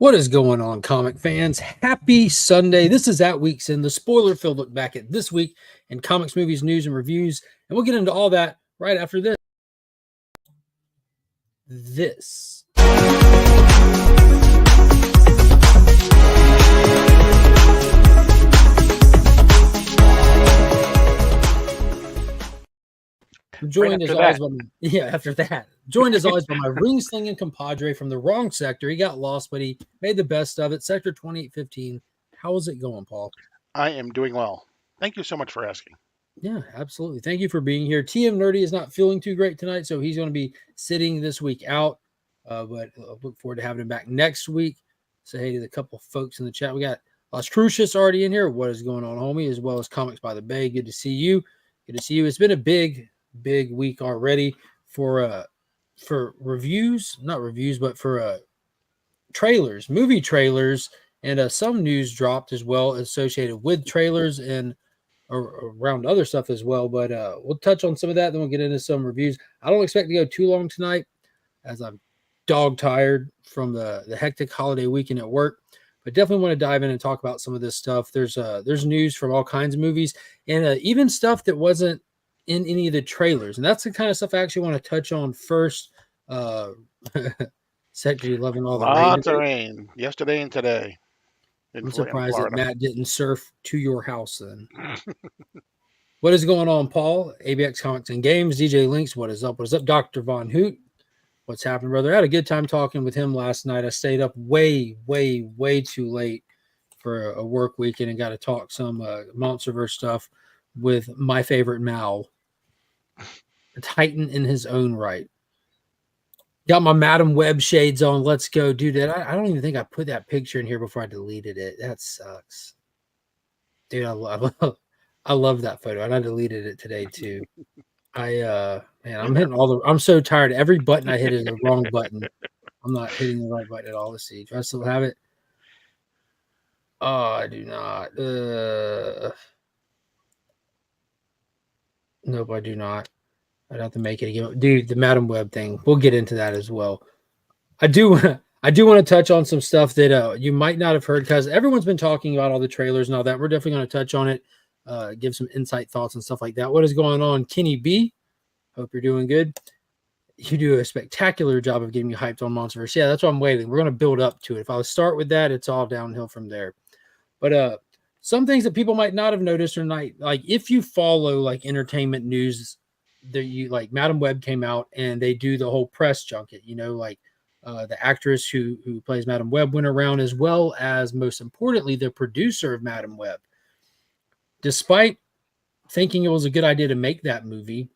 What is going on, comic fans? Happy Sunday. This is That Week's In, the spoiler-filled look back at this week in comics, movies, news, and reviews. And we'll get into all that right after this. Joined as always by my ring-slinging compadre from the wrong sector. He got lost, but he made the best of it. Sector 2815. How is it going, Paul? I am doing well. Thank you so much for asking. Yeah, absolutely. Thank you for being here. TM Nerdy is not feeling too great tonight, so he's going to be sitting this week out. But I look forward to having him back next week. Say hey to the couple of folks in the chat. We got Las Crucius already in here. What is going on, homie? As well as Comics by the Bay. Good to see you. Good to see you. It's been a big week already for reviews, not reviews, but for trailers, movie trailers, and some news dropped as well associated with trailers and around other stuff as well. But we'll touch on some of that, then we'll get into some reviews. I don't expect to go too long tonight as I'm dog tired from the hectic holiday weekend at work, but definitely want to dive in and talk about some of this stuff. There's news from all kinds of movies and even stuff that wasn't in any of the trailers, and that's the kind of stuff I actually want to touch on first. Sector 11, all the Lots of rain yesterday and today. I'm surprised that Matt didn't surf to your house then. What is going on, Paul? ABX Comics and Games, DJ Links, what is up? What is up, Dr. Von Hoot? What's happening, brother? I had a good time talking with him last night. I stayed up way too late for a work weekend and got to talk some Monsterverse stuff with my favorite Mal, a titan in his own right. Got my Madam Web shades on. Let's go, dude. I don't even think I put that picture in here before I deleted it. That sucks, dude. I love that photo, and I deleted it today too. Man, I'm hitting I'm so tired. Every button I hit is the wrong button. I'm not hitting the right button at all. Let's see. Do I still have it? Oh, I do not. Nope, I do not. I'd have to make it again. Dude, the Madam Web thing. We'll get into that as well. I do want to touch on some stuff that you might not have heard because everyone's been talking about all the trailers and all that. We're definitely going to touch on it, give some insight thoughts and stuff like that. What is going on, Kenny B? Hope you're doing good. You do a spectacular job of getting me hyped on Monsterverse. Yeah, that's what I'm waiting. We're going to build up to it. If I start with that, it's all downhill from there. But some things that people might not have noticed or not, like if you follow like entertainment news, like Madam Web came out and they do the whole press junket, like the actress who plays Madam Web went around, as well as most importantly the producer of Madam Web. Despite thinking it was a good idea to make that movie,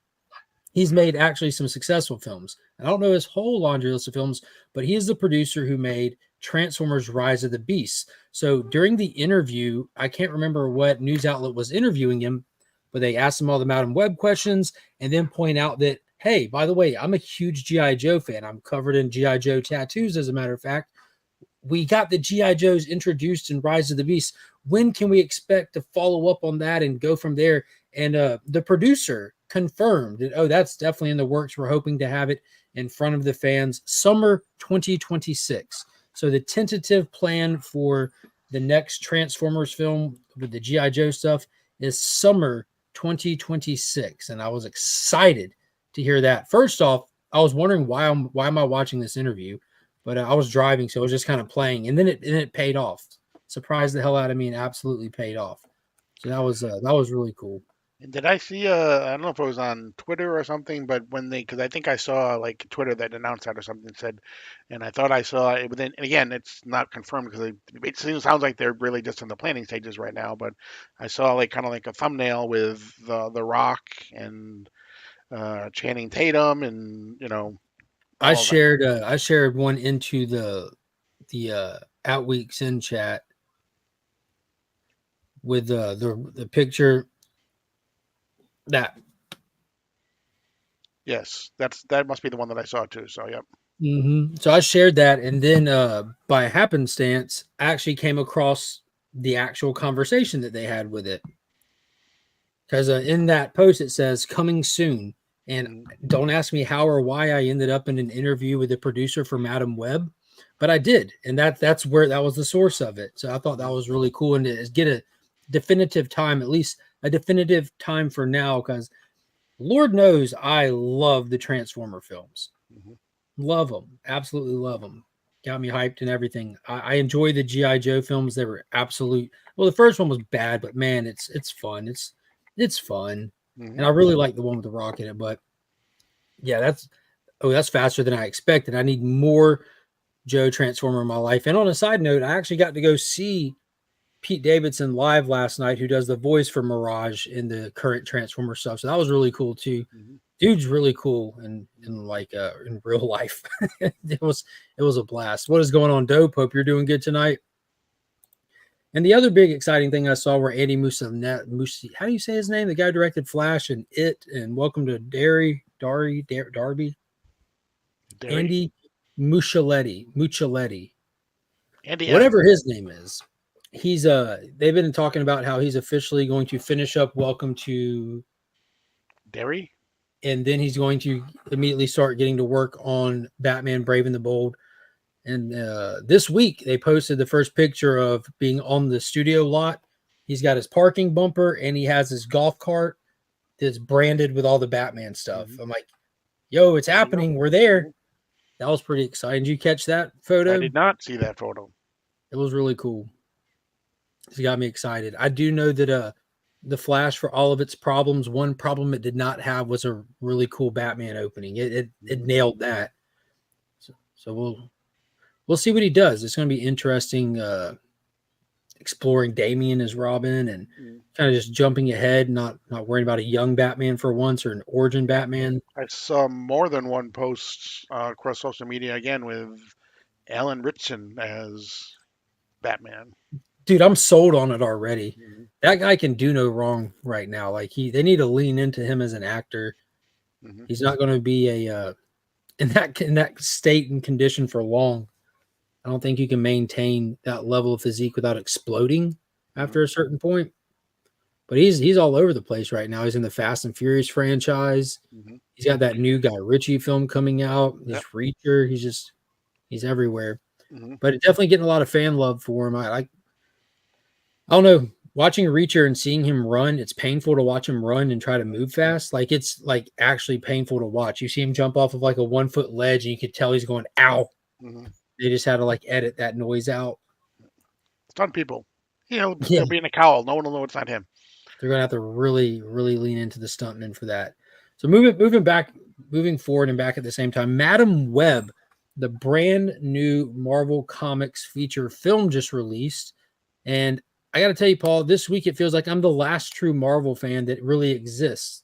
he's made actually some successful films. I don't know his whole laundry list of films, but he is the producer who made Transformers Rise of the Beasts. So during the interview, I can't remember what news outlet was interviewing him, but they asked him all the Madam Web questions and then point out that, hey, by the way, I'm a huge G.I. Joe fan. I'm covered in G.I. Joe tattoos, as a matter of fact. We got the G.I. Joes introduced in Rise of the Beast. When can we expect to follow up on that and go from there? And the producer confirmed that, that's definitely in the works. We're hoping to have it in front of the fans summer 2026. So the tentative plan for the next Transformers film with the G.I. Joe stuff is summer 2026, and I was excited to hear that. First off, I was wondering why am I watching this interview, but I was driving, so it was just kind of playing, and then it paid off. Surprised the hell out of me, and absolutely paid off. So that was really cool. And did I see I don't know if it was on Twitter or something, but because I think I saw like Twitter that announced that or something said, and I thought I saw it, but then again, it's not confirmed because it sounds like they're really just in the planning stages right now. But I saw like kind of like a thumbnail with the Rock and Channing Tatum, and I shared one into the Outweeks in chat with the picture. That yes, that must be the one that I saw too. So yep. Mm-hmm. So I shared that, and then by happenstance, I actually came across the actual conversation that they had with it. Because in that post it says coming soon, and don't ask me how or why I ended up in an interview with the producer for Madam Web. but I did, and that's where that was the source of it. So I thought that was really cool, and to get a definitive time, at least a definitive time for now, because Lord knows I love the Transformer films. Mm-hmm. Love them, absolutely love them. Got me hyped and everything. I enjoy the GI Joe films. They were absolute. Well, the first one was bad, but man, it's fun. It's fun, Mm-hmm. and I really like the one with the rock in it. But yeah, that's faster than I expected. I need more Joe Transformer in my life. And on a side note, I actually got to go see Pete Davidson live last night, who does the voice for Mirage in the current Transformer stuff. So that was really cool too. Mm-hmm. Dude's really cool in like in real life. it was a blast. What is going on, Dope? Hope you're doing good tonight. And the other big exciting thing I saw were Andy Muschietti. How do you say his name? The guy who directed Flash and It and Welcome to Darby. Derry? Andy Muschietti, Andy M. whatever his name is. He's they've been talking about how he's officially going to finish up Welcome to, Derry? and then he's going to immediately start getting to work on Batman Brave and the Bold. And this week they posted the first picture of being on the studio lot. He's got his parking bumper and he has his golf cart that's branded with all the Batman stuff. Mm-hmm. I'm like, yo, it's happening. We're there. That was pretty exciting. Did you catch that photo? I did not see that photo. It was really cool. It got me excited. I do know that the Flash, for all of its problems, one problem it did not have was a really cool Batman opening. It nailed that. So we'll see what he does. It's going to be interesting exploring Damian as Robin and kind of just jumping ahead, not worrying about a young Batman for once or an origin Batman. I saw more than one post across social media again with Alan Ritchson as Batman. Dude, I'm sold on it already. Mm-hmm. That guy can do no wrong right now. Like they need to lean into him as an actor. Mm-hmm. He's not going to be in that state and condition for long. I don't think you can maintain that level of physique without exploding after a certain point. But he's all over the place right now. He's in the Fast and Furious franchise. Mm-hmm. He's got that new Guy Ritchie film coming out. His Reacher. He's everywhere. Mm-hmm. But it's definitely getting a lot of fan love for him. I don't know. Watching Reacher and seeing him run, it's painful to watch him run and try to move fast. Like it's like actually painful to watch. You see him jump off of like a 1 foot ledge and you could tell he's going, ow. Mm-hmm. They just had to like edit that noise out. Stunt people. He'll be in a cowl. No one will know it's not him. They're going to have to really, really lean into the stuntmen for that. So moving forward and back at the same time, Madam Web, the brand new Marvel Comics feature film just released. And I got to tell you, Paul, this week it feels like I'm the last true Marvel fan that really exists.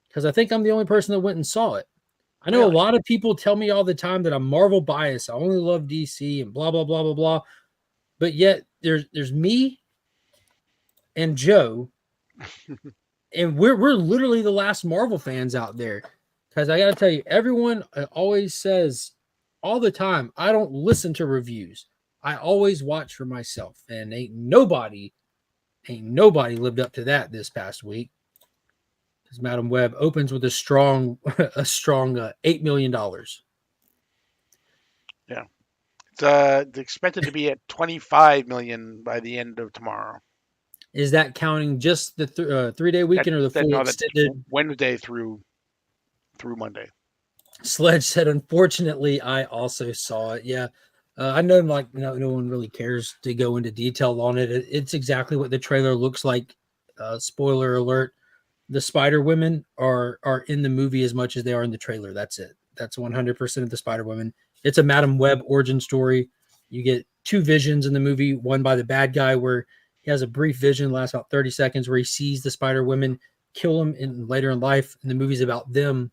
Because I think I'm the only person that went and saw it. I know a lot of people tell me all the time that I'm Marvel biased. I only love DC and blah, blah, blah, blah, blah. But yet there's me and Joe. And we're literally the last Marvel fans out there. Because I got to tell you, everyone always says all the time, I don't listen to reviews. I always watch for myself. And ain't nobody lived up to that this past week. Because Madam Web opens with a strong $8 million. Yeah. It's expected to be at 25 million by the end of tomorrow. Is that counting just the 3-day weekend or the full extended? Wednesday through Monday. Sledge said, unfortunately, I also saw it. Yeah. I know like no one really cares to go into detail on it. It's exactly what the trailer looks like. Spoiler alert. The Spider Women are in the movie as much as they are in the trailer. That's it. That's 100% of the Spider Women. It's a Madam Web origin story. You get two visions in the movie, one by the bad guy where he has a brief vision, lasts about 30 seconds, where he sees the Spider Women kill him later in life. And the movie's about them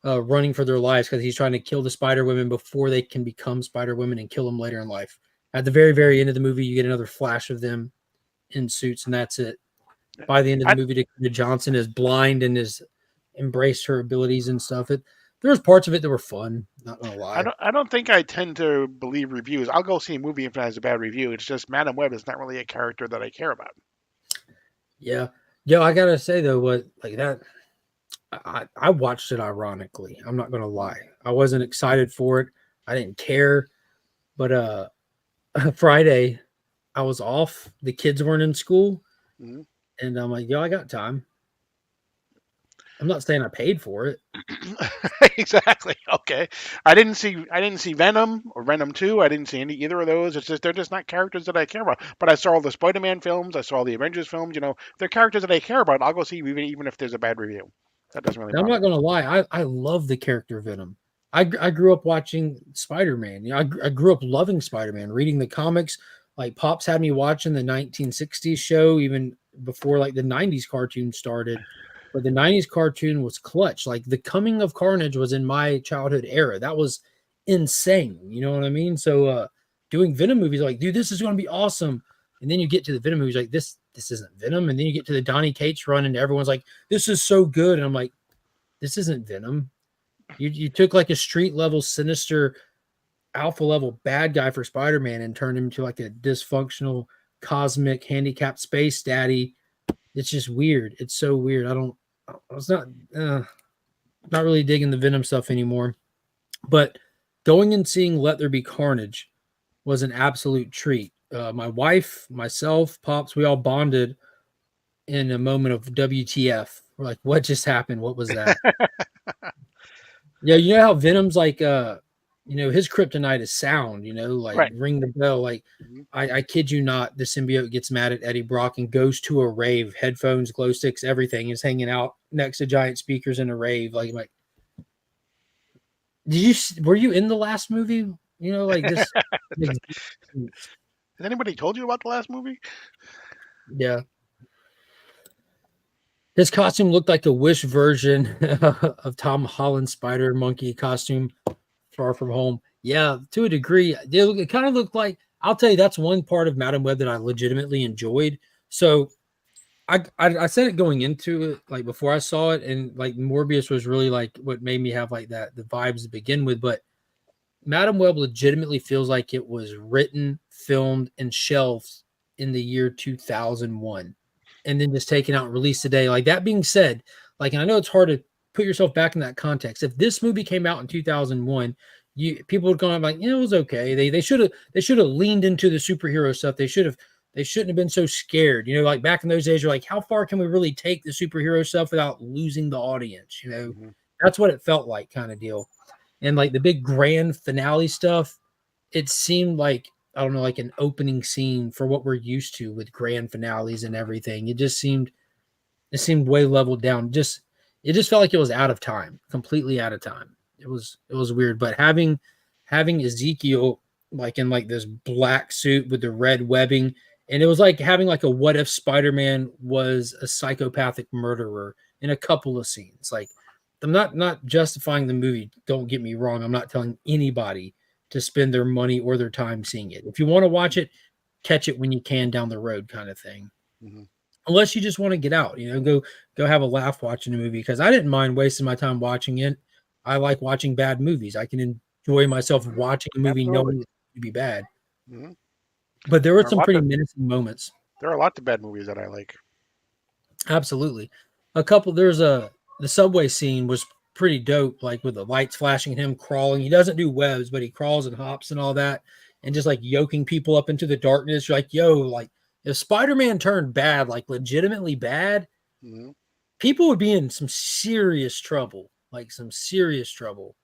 running for their lives because he's trying to kill the Spider Women before they can become Spider Women and kill them later in life. At the very, very end of the movie, you get another flash of them in suits, and that's it. By the end of the movie, Dakota Johnson is blind and has embraced her abilities and stuff. There was parts of it that were fun. Not gonna lie. I don't think I tend to believe reviews. I'll go see a movie if it has a bad review. It's just Madam Web is not really a character that I care about. Yeah, I gotta say though, what like that, I watched it ironically. I'm not gonna lie. I wasn't excited for it. I didn't care. But Friday I was off. The kids weren't in school, Mhm. and I'm like, yo, I got time. I'm not saying I paid for it. Exactly. Okay. I didn't see Venom or Venom 2. I didn't see any either of those. It's just they're just not characters that I care about. But I saw all the Spider-Man films. I saw all the Avengers films. You know, they're characters that I care about. I'll go see even if there's a bad review. That doesn't really And I'm bother not me. gonna lie, I love the character Venom. I grew up watching Spider-Man. I grew up loving Spider-Man, reading the comics. Like Pops had me watching the 1960s show even before like the 90s cartoon started. But the 90s cartoon was clutch. Like the coming of Carnage was in my childhood era. That was insane. You know what I mean? So doing Venom movies, like, dude, this is gonna be awesome. And then you get to the Venom movies, like this isn't Venom. And then you get to the Donny Cates run, and everyone's like, this is so good. And I'm like, this isn't Venom. You took like a street level sinister alpha level bad guy for Spider-Man and turned him into like a dysfunctional cosmic handicapped space daddy. It's just weird. It's so weird. I was not really digging the Venom stuff anymore. But going and seeing Let There Be Carnage was an absolute treat. My wife, myself, Pops, we all bonded in a moment of WTF. We're like, what just happened? What was that? Yeah, you know how Venom's like his kryptonite is sound, like Right. ring the bell. Like Mhm. I kid you not, the symbiote gets mad at Eddie Brock and goes to a rave, headphones, glow sticks, everything is hanging out next to giant speakers in a rave. Like were you in the last movie? Like this Has anybody told you about the last movie? yeah. His costume looked like a Wish version of Tom Holland's Spider Monkey costume. Far From Home. Yeah, to a degree. It kind of looked like, I'll tell you, that's one part of Madam Web that I legitimately enjoyed. So I said it going into it, like before I saw it, and like Morbius was really like what made me have like that the vibes to begin with. But Madam Web legitimately feels like it was written, filmed, and shelved in the year 2001 and then just taken out and released today. Like that being said, like, and I know it's hard to put yourself back in that context. If this movie came out in 2001, people would go like, it was okay. They should have leaned into the superhero stuff. They shouldn't have been so scared. Like back in those days, you're like, how far can we really take the superhero stuff without losing the audience? Hmm. That's what it felt like, kind of deal. And like the big grand finale stuff, it seemed like, I don't know, like an opening scene for what we're used to with grand finales and everything. It seemed way leveled down. It just felt like it was out of time, completely out of time. It was weird. But having Ezekiel like in like this black suit with the red webbing, and it was like having like a what if Spider-Man was a psychopathic murderer in a couple of scenes. Like I'm not justifying the movie. Don't get me wrong. I'm not telling anybody to spend their money or their time seeing it. If you want to watch it, catch it when you can down the road, kind of thing. Hmm. Unless you just want to get out, go have a laugh watching a movie. Because I didn't mind wasting my time watching it. I like watching bad movies. I can enjoy myself watching a movie Absolutely. knowing it's going to be bad. Hmm. But there were There are some lots pretty of menacing moments. there are lots of bad movies that I like. Absolutely. A couple there's a The subway scene was pretty dope, like with the lights flashing and him crawling. He doesn't do webs, but he crawls and hops and all that, and just like yoking people up into the darkness. You're like, yo, like if Spider-Man turned bad, like legitimately bad, Hmm. people would be in some serious trouble, like some serious trouble.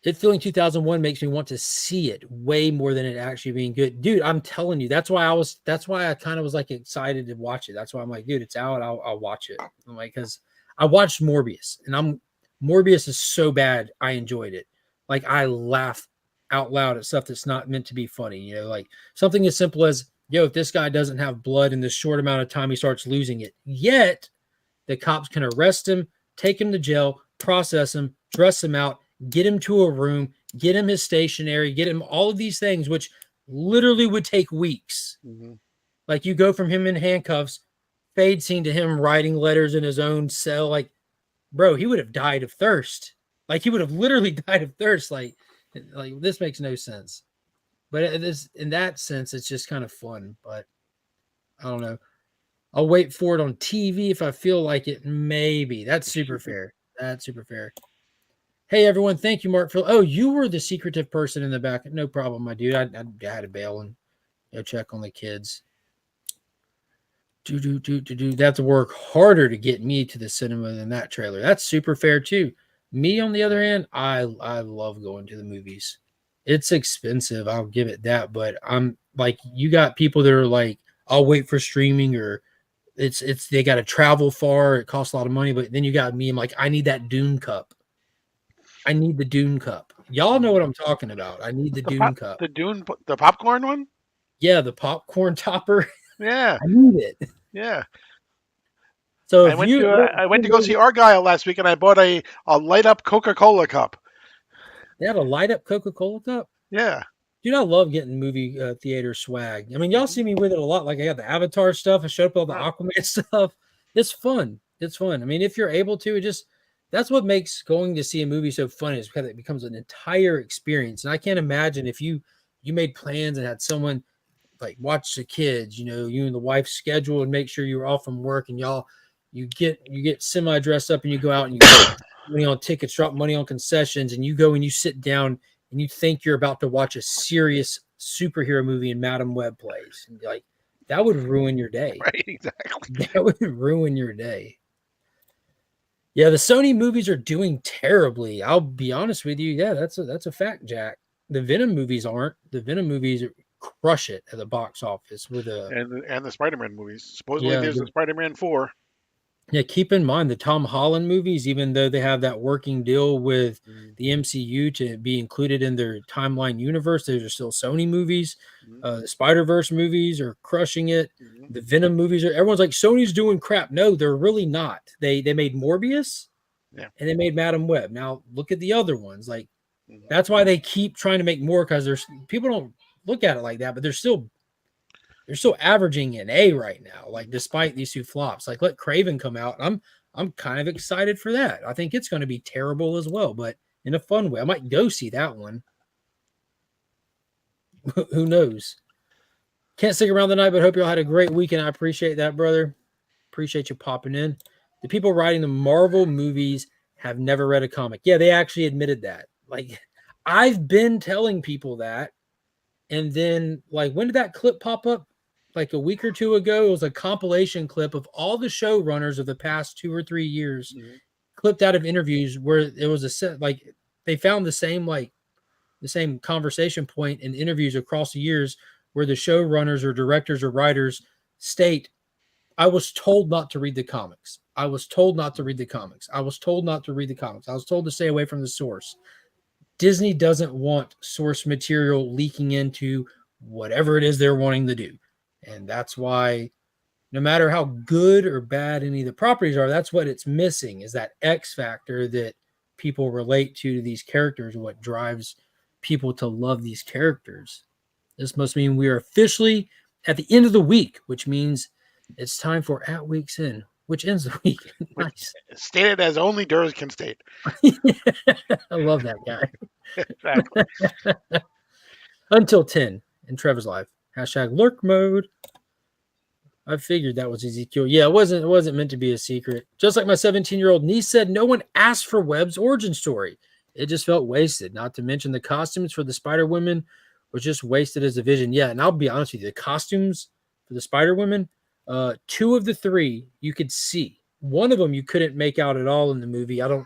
It feeling 2001 makes me want to see it way more than it actually being good. Dude, I'm telling you, that's why I kind of was like excited to watch it. That's why I'm like, dude, it's out. I'll watch it. I'm like, cause I watched Morbius and Morbius is so bad. I enjoyed it. Like I laugh out loud at stuff that's not meant to be funny, like something as simple as, yo, if this guy doesn't have blood in this short amount of time, he starts losing it. Yet the cops can arrest him, take him to jail, process him, dress him out, get him to a room, get him his stationery, get him all of these things, which literally would take weeks. Hmm. Like you go from him in handcuffs, fade scene to him writing letters in his own cell. Like, bro, he would have died of thirst. Like he would have literally died of thirst. Like this makes no sense. But in that sense, it's just kind of fun. But I don't know. I'll wait for it on TV if I feel like it. Maybe that's super fair. That's super fair. Hey everyone, thank you, Mark. For you were the secretive person in the back. No problem, my dude. I had to bail and check on the kids. Do. They have to work harder to get me to the cinema than that trailer. That's super fair too. Me, on the other hand, I love going to the movies. It's expensive, I'll give it that, but I'm like, you got people that are like, I'll wait for streaming, or it's they got to travel far. It costs a lot of money, but then you got me. I'm like, I need that Dune cup. I need the Dune cup. Y'all know what I'm talking about. I need the Dune cup. The popcorn one. Yeah, the popcorn topper. Yeah, I need it. yeah. So I if went you, to I went to go see Argyle last week, and I bought a light up Coca-Cola cup. they have a light up Coca-Cola cup. Yeah. Dude, I love getting movie theater swag. I mean, y'all see Mhm. me with it a lot. Like, I got the Avatar stuff. I showed up with all the Huh. Aquaman stuff. It's fun. It's fun. I mean, if you're able to, that's what makes going to see a movie so fun, is because it becomes an entire experience. And I can't imagine if you made plans and had someone like watch the kids, you and the wife schedule and make sure you're off from work, and you get semi dressed up and you go out and you money on tickets, drop money on concessions, and you go and you sit down and you think you're about to watch a serious superhero movie and Madam Web plays. And like, that would ruin your day. Right. Exactly. That would ruin your day. Yeah, the Sony movies are doing terribly. I'll be honest with you. Yeah, that's a fact, Jack. The Venom movies aren't. The Venom movies crush it at the box office with a And the Spider-Man movies. Supposedly yeah. there's a Spider-Man 4. Yeah, keep in mind the Tom Holland movies, even though they have that working deal with Mhm. the MCU to be included in their timeline universe, those are still Sony movies. Mhm. The Spider-Verse movies are crushing it. Mhm. The Venom movies are, everyone's like, Sony's doing crap. No, they're really not. They made Morbius Yeah. and they made Madam Web. Now look at the other ones. Like, Mhm. that's why they keep trying to make more, because there's people don't look at it like that, but they're still averaging an A right now, like despite these two flops. Like, let Craven come out. I'm kind of excited for that. I think it's going to be terrible as well, but in a fun way. I might go see that one. Who knows? Can't stick around the night, but hope y'all had a great weekend. I appreciate that, brother. Appreciate you popping in. The people writing the Marvel movies have never read a comic. Yeah, they actually admitted that. Like, I've been telling people that. And then, like, when did that clip pop up? Like a week or two ago, it was a compilation clip of all the showrunners of the past 2 or 3 years, Mhm. clipped out of interviews where it was a set, like, they found the same conversation point in interviews across the years where the showrunners or directors or writers state, I was told not to read the comics. I was told not to read the comics. I was told not to read the comics. I was told to stay away from the source. Disney doesn't want source material leaking into whatever it is they're wanting to do. And that's why, no matter how good or bad any of the properties are, that's what it's missing, is that X factor that people relate to these characters, what drives people to love these characters. This must mean we are officially at the end of the week, which means it's time for At Week's End, which ends the week. Which Nice. stated as only Durs can state. I love that guy. Exactly. Until 10 in Trevor's life. Hashtag lurk mode. I figured that was Ezekiel. Yeah, it wasn't meant to be a secret. Just like my 17-year-old niece said, no one asked for Webb's origin story. It just felt wasted. Not to mention the costumes for the Spider Women was just wasted as a vision. Yeah, and I'll be honest with you, the costumes for the Spider Women, two of the three you could see. One of them you couldn't make out at all in the movie. I don't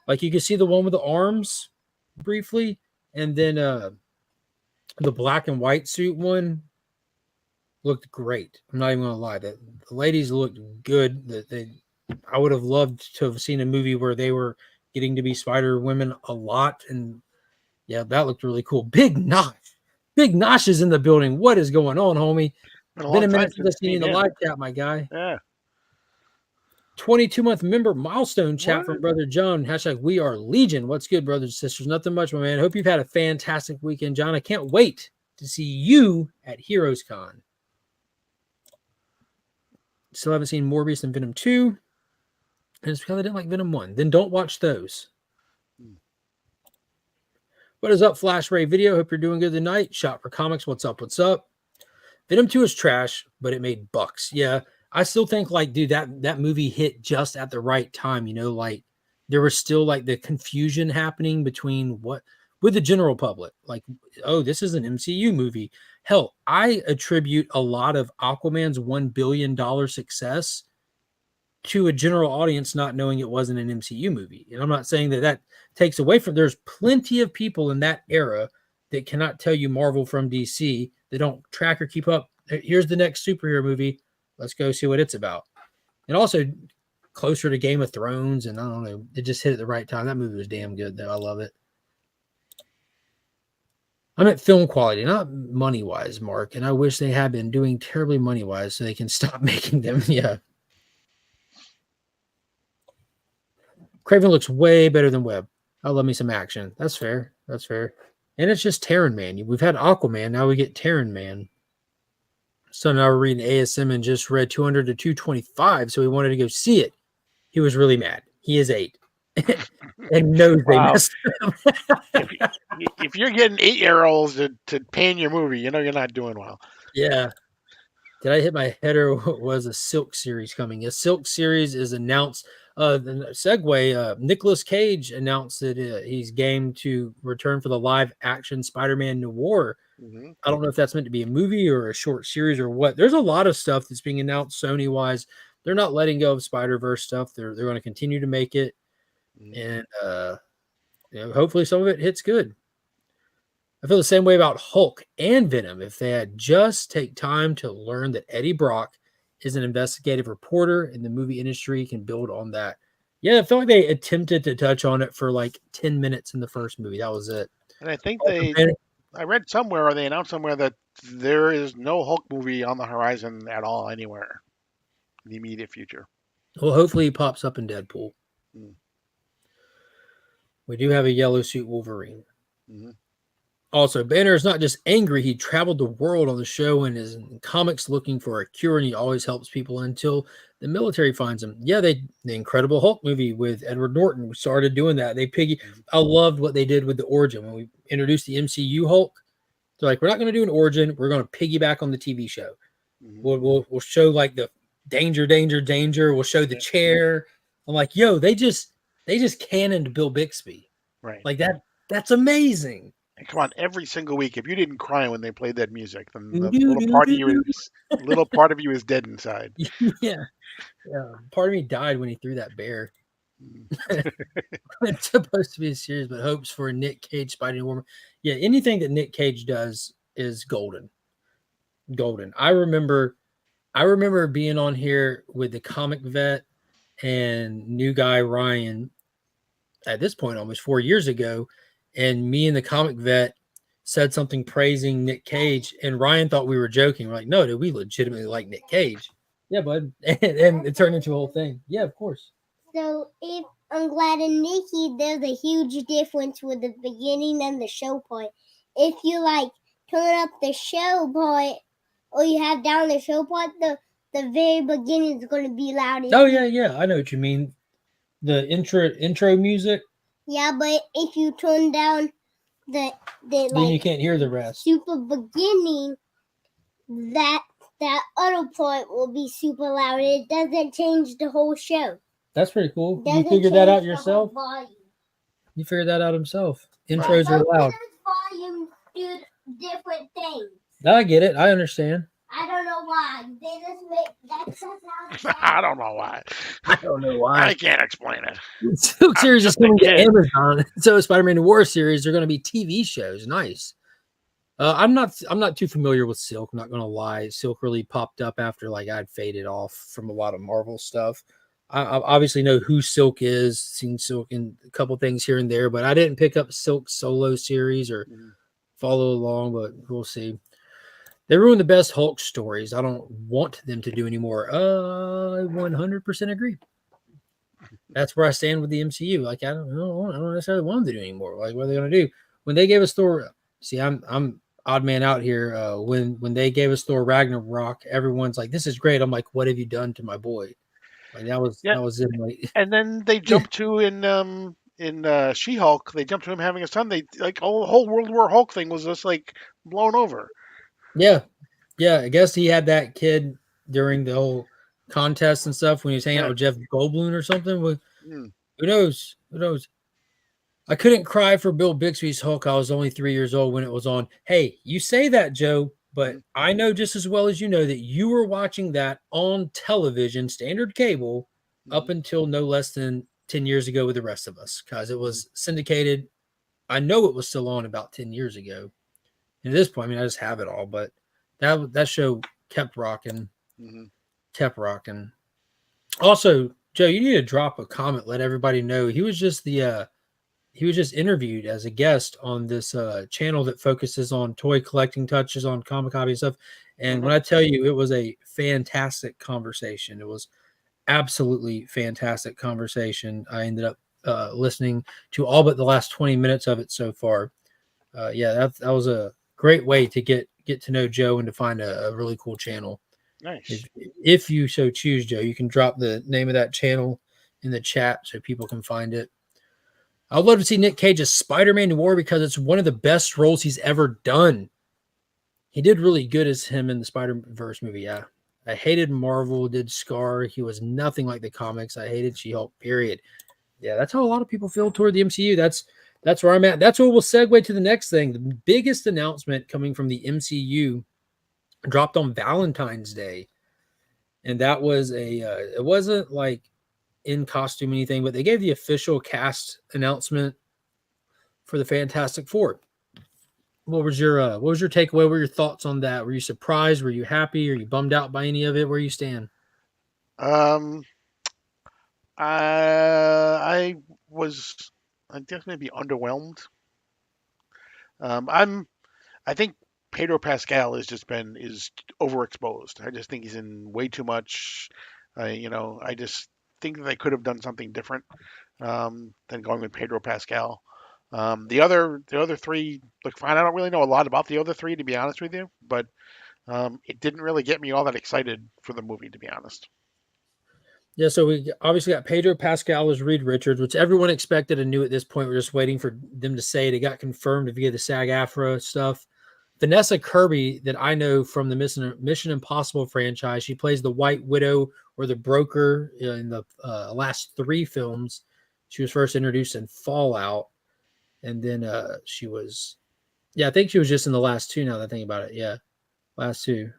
like, you could see the one with the arms briefly, and then the black and white suit one looked great. I'm not even gonna lie. The ladies looked good. I would have loved to have seen a movie where they were getting to be Spider Women a lot. And yeah, that looked really cool. Big Nosh is in the building. What is going on, homie? Been a Been long a time minute since since I've seen you in seen the him. live chat, my guy. Yeah. 22-month member milestone chat What? from Brother John. Hashtag we are Legion. What's good, brothers and sisters? Nothing much, my man. Hope you've had a fantastic weekend, John. I can't wait to see you at Heroes Con. Still haven't seen Morbius and Venom 2. And it's because I didn't like Venom 1. Then don't watch those. What is up, Flash Ray Video? Hope you're doing good tonight. Shot for Comics. What's up? What's up? Venom 2 is trash, but it made bucks. Yeah, I still think, like, dude, that movie hit just at the right time. Like, there was still like the confusion happening between what with the general public, like, oh, this is an MCU movie. Hell, I attribute a lot of Aquaman's $1 billion success to a general audience not knowing it wasn't an MCU movie. And I'm not saying that that takes away from, there's plenty of people in that era that cannot tell you Marvel from DC. They don't track or keep up. Here's the next superhero movie. Let's go see what it's about. And also closer to Game of Thrones. And I don't know, it just hit at the right time. That movie was damn good though. I love it. I meant film quality, not money wise, Mark. And I wish they had been doing terribly money wise so they can stop making them. Yeah. Craven looks way better than Webb. I love me some action. That's fair. That's fair. And it's just Terran Man. We've had Aquaman. Now we get Terran Man. So now we're reading ASM and just read 200 to 225. So he wanted to go see it. He was really mad. He is 8. And knows they messed up. If you're getting 8-year-olds to pan your movie, you know you're not doing well. Yeah. Did I hit my head, or was a Silk series coming? A Silk series is announced. The segue, Nicolas Cage announced that he's game to return for the live action Spider-Man Noir. Mm-hmm. I don't know if that's meant to be a movie or a short series or what. There's a lot of stuff that's being announced Sony wise. They're not letting go of Spider-Verse stuff. They're going to continue to make it. Mm-hmm. And hopefully some of it hits good. I feel the same way about Hulk and Venom. If they had just take time to learn that Eddie Brock is an investigative reporter and the movie industry can build on that. Yeah, I felt like they attempted to touch on it for like 10 minutes in the first movie. That was it. And I think I read somewhere, or they announced somewhere, that there is no Hulk movie on the horizon at all anywhere in the immediate future. Well, hopefully he pops up in Deadpool. Mm. We do have a yellow suit Wolverine. Mm-hmm. Also, Banner is not just angry. He traveled the world on the show and is in comics looking for a cure, and he always helps people until the military finds him. Yeah, the Incredible Hulk movie with Edward Norton started doing that. I loved what they did with the origin. When we introduced the MCU Hulk, they're like, we're not going to do an origin. We're going to piggyback on the TV show. Mm-hmm. We'll show like the danger. We'll show the chair. I'm like, yo, they just cannoned Bill Bixby. Right. Like that. That's amazing. Come on, every single week. If you didn't cry when they played that music, then the little part of you is dead inside. Yeah. Part of me died when he threw that bear. It's supposed to be a series, but hopes for a Nick Cage Spidey Warmer. Yeah, anything that Nick Cage does is golden. Golden. I remember being on here with the Comic Vet and new guy Ryan at this point almost 4 years ago. And me and the Comic Vet said something praising Nick Cage, and Ryan thought we were joking. We're like, no, dude, we legitimately like Nick Cage. Yeah, bud. And it turned into a whole thing. Yeah, of course. So if I'm glad and Nikki, there's a huge difference with the beginning and the show point. If you like turn up the show point, or you have down the show point, the very beginning is going to be loud. Oh yeah, I know what you mean. The intro music. Yeah, but if you turn down then you can't hear the rest. Super beginning, that other point will be super loud. It doesn't change the whole show. That's pretty cool. You figured that out yourself? You figured that out himself. Intros are loud. Volume do different things. I get it. I understand. I don't know why. They just make I don't know why. I don't know why. I can't explain it. Silk series is coming to Amazon. So Spider-Man Noir series, they're going to be TV shows. Nice. I'm not too familiar with Silk. I'm not going to lie. Silk really popped up after like I'd faded off from a lot of Marvel stuff. I obviously know who Silk is. Seen Silk in a couple things here and there, but I didn't pick up Silk solo series or follow along. But we'll see. They ruined the best Hulk stories. I don't want them to do anymore. I 100% agree. That's where I stand with the MCU. Like I don't necessarily want them to do anymore. Like what are they going to do when they gave us Thor? See, I'm odd man out here. When they gave us Thor Ragnarok, everyone's like, "This is great." I'm like, "What have you done to my boy?" Like that was it. Like, and then they jumped to in She-Hulk. They jumped to him having a son. They like whole World War Hulk thing was just like blown over. Yeah. I guess he had that kid during the whole contest and stuff when he was hanging out with Jeff Goldblum or something. Who knows? Who knows? I couldn't cry for Bill Bixby's Hulk. I was only 3 years old when it was on. Hey, you say that, Joe, but Mhm. I know just as well as you know that you were watching that on television, standard cable, up Mhm. until no less than 10 years ago with the rest of us because it Mhm. was syndicated. I know it was still on about 10 years ago. And at this point, I mean, I just have it all, but that show kept rocking, Mhm. kept rocking. Also, Joe, you need to drop a comment, let everybody know he was just interviewed as a guest on this channel that focuses on toy collecting, touches on comic hobby stuff. And Okay. when I tell you it was a fantastic conversation, it was absolutely fantastic conversation. I ended up listening to all but the last 20 minutes of it so far. Yeah, that was a great way to get to know Joe and to find a really cool channel. Nice. If you so choose, Joe, you can drop the name of that channel in the chat so people can find it. I would love to see Nick Cage as Spider-Man Noir because it's one of the best roles he's ever done. He did really good as him in the Spider-Verse movie. Yeah. I hated Marvel, did Scar. He was nothing like the comics. I hated She-Hulk, period. Yeah, that's how a lot of people feel toward the MCU. That's where I'm at. That's where we'll segue to the next thing. The biggest announcement coming from the MCU dropped on Valentine's Day. And that was it wasn't like in costume anything, but they gave the official cast announcement for the Fantastic Four. What was your takeaway? What were your thoughts on that? Were you surprised? Were you happy? Are you bummed out by any of it? Where you stand? Um, I was, I guess maybe underwhelmed. I'm, I think Pedro Pascal is overexposed. I just think he's in way too much. I just think that they could have done something different than going with Pedro Pascal. The other three look fine. I don't really know a lot about the other three to be honest with you, but it didn't really get me all that excited for the movie to be honest. Yeah, so we obviously got Pedro Pascal as Reed Richards, which everyone expected and knew at this point. We're just waiting for them to say it. It got confirmed via the SAG-AFTRA stuff. Vanessa Kirby, that I know from the Mission Impossible franchise, she plays the White Widow or the Broker in the last three films. She was first introduced in Fallout, and then she was, yeah, I think she was just in the last two. Now that I think about it, yeah, last two.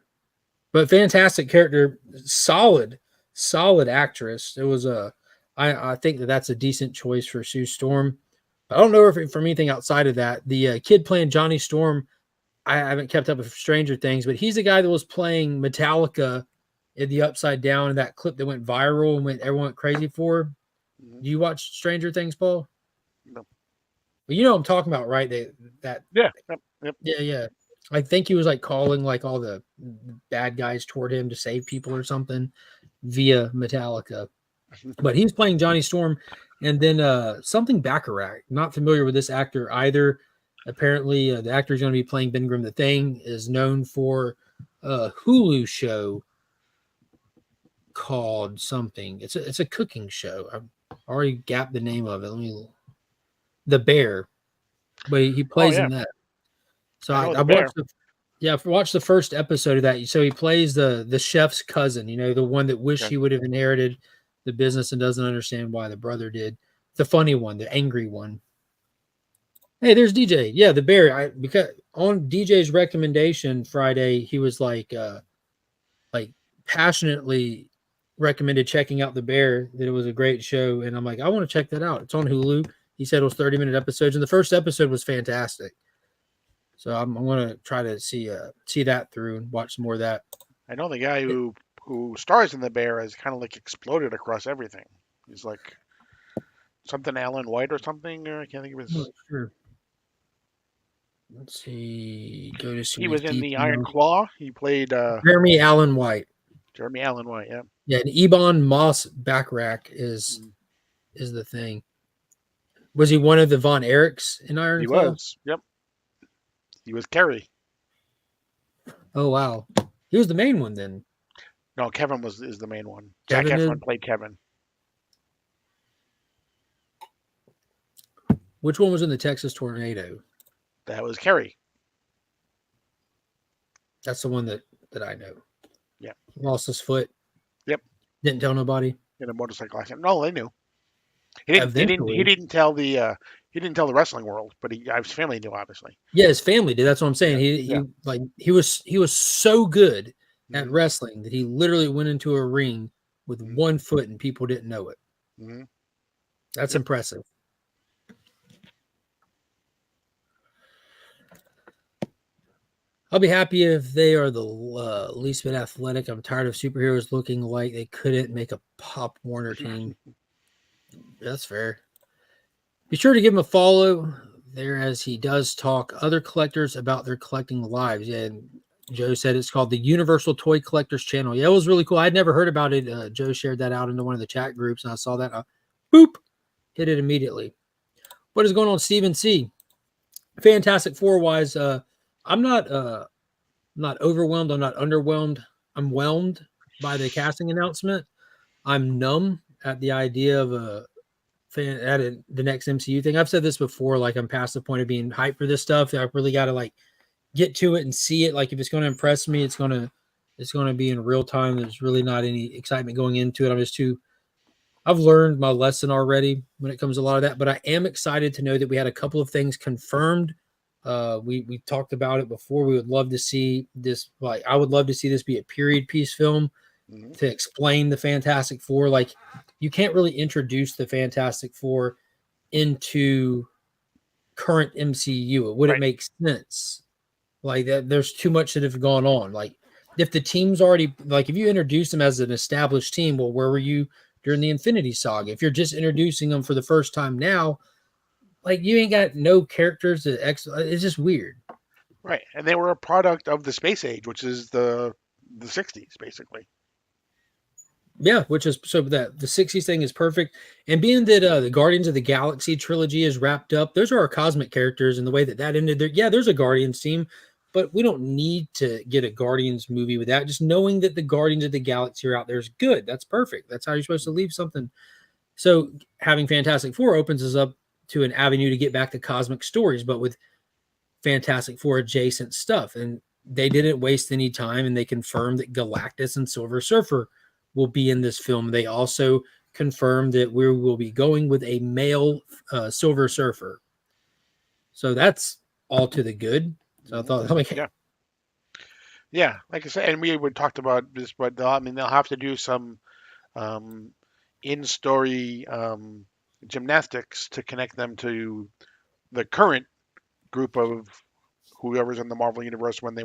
But fantastic character, solid actress. It was I think that's a decent choice for Sue Storm. I don't know if from anything outside of that, the kid playing Johnny Storm, I haven't kept up with Stranger Things, but he's the guy that was playing Metallica in the Upside Down in that clip that went viral and everyone went crazy for. Hmm. Do you watch Stranger Things, Paul? No. Well, you know what I'm talking about, right? That Yeah. Yep. Yep. Yeah, yeah. I think he was like calling like all the bad guys toward him to save people or something via Metallica. But he's playing Johnny Storm, and then something Bacharach. Not familiar with this actor either. Apparently, the actor is going to be playing Ben Grimm. The Thing is known for a Hulu show called something. It's a cooking show. I've already gapped the name of it. The Bear, but he Oh plays yeah. in that. So I know I the bear. watched I've watched the first episode of that. So he plays the chef's cousin, the one that wished Okay. he would have inherited the business and doesn't understand why the brother did. The funny one, the angry one. Hey, there's DJ. Yeah, the bear. Because on DJ's recommendation Friday, he was like passionately recommended checking out the bear, that it was a great show. And I'm like, I want to check that out. It's on Hulu. He said it was 30-minute episodes, and the first episode was fantastic. So I'm going to try to see that through and watch some more of that. I know the guy who stars in the bear has kind of like exploded across everything. He's like something Alan White or something. Or I can't think of I'm not his. sure. Let's see. Go to some He of these was in the Iron details. Claw. He played Jeremy Allen White. Jeremy Allen White. Yeah. Yeah, and Ebon Moss Backrack Mm. is the thing. Was he one of the Von Erichs in Iron He Claw? was. Yep. He was Kerry. Oh wow, he was the main one then. No, Kevin is the main one. Zac Kevin is. Efron played Kevin. Which one was in the Texas tornado? That was Kerry. That's the one that I know. Yeah. Lost his foot. Yep. Didn't tell nobody. In a motorcycle accident. No, they knew. He Eventually, didn't tell the wrestling world, but his family knew, obviously. yeah, his family did. That's what I'm saying. Yeah. He was so good at Hmm. wrestling that he literally went into a ring with Hmm. 1 foot and people didn't know it. Hmm. That's Yep. impressive. I'll be happy if they are the least bit athletic. I'm tired of superheroes looking like they couldn't make a Pop Warner team. That's fair. Be sure to give him a follow there as he does talk other collectors about their collecting lives. Yeah, and Joe said it's called the Universal Toy Collectors Channel. Yeah, it was really cool. I'd never heard about it. Joe shared that out into one of the chat groups, and I saw that. Boop, hit it immediately. What is going on, Steven C? Fantastic Four wise, I'm not overwhelmed. I'm not underwhelmed. I'm whelmed by the casting announcement. I'm numb at the idea of a fan at the next MCU thing. I've said this before. Like I'm past the point of being hyped for this stuff. I really got to like get to it and see it. Like if it's going to impress me, it's going to be in real time. There's really not any excitement going into it. I'm just too. I've learned my lesson already when it comes to a lot of that. But I am excited to know that we had a couple of things confirmed. We talked about it before. We would love to see this. Like I would love to see this be a period piece film Hmm. to explain the Fantastic Four. Like you can't really introduce the Fantastic Four into current MCU. It wouldn't Right. make sense. Like that, there's too much that have gone on. Like if the team's already like if you introduce them as an established team, well, where were you during the Infinity Saga? If you're just introducing them for the first time now, like you ain't got no characters to it's just weird. Right. And they were a product of the space age, which is the 60s, basically. Yeah, which is so that the 60s thing is perfect. And being that the Guardians of the Galaxy trilogy is wrapped up, those are our cosmic characters and the way that ended there. Yeah, there's a Guardians team, but we don't need to get a Guardians movie with that. Just knowing that the Guardians of the Galaxy are out there is good. That's perfect. That's how you're supposed to leave something. So having Fantastic Four opens us up to an avenue to get back to cosmic stories, but with Fantastic Four adjacent stuff. And they didn't waste any time and they confirmed that Galactus and Silver Surfer will be in this film. They also confirmed that we will be going with a male Silver Surfer. So that's all to the good. So I thought, Yeah. Yeah. Like I said, and we would talked about this, but they'll have to do some in-story gymnastics to connect them to the current group of whoever's in the Marvel universe when they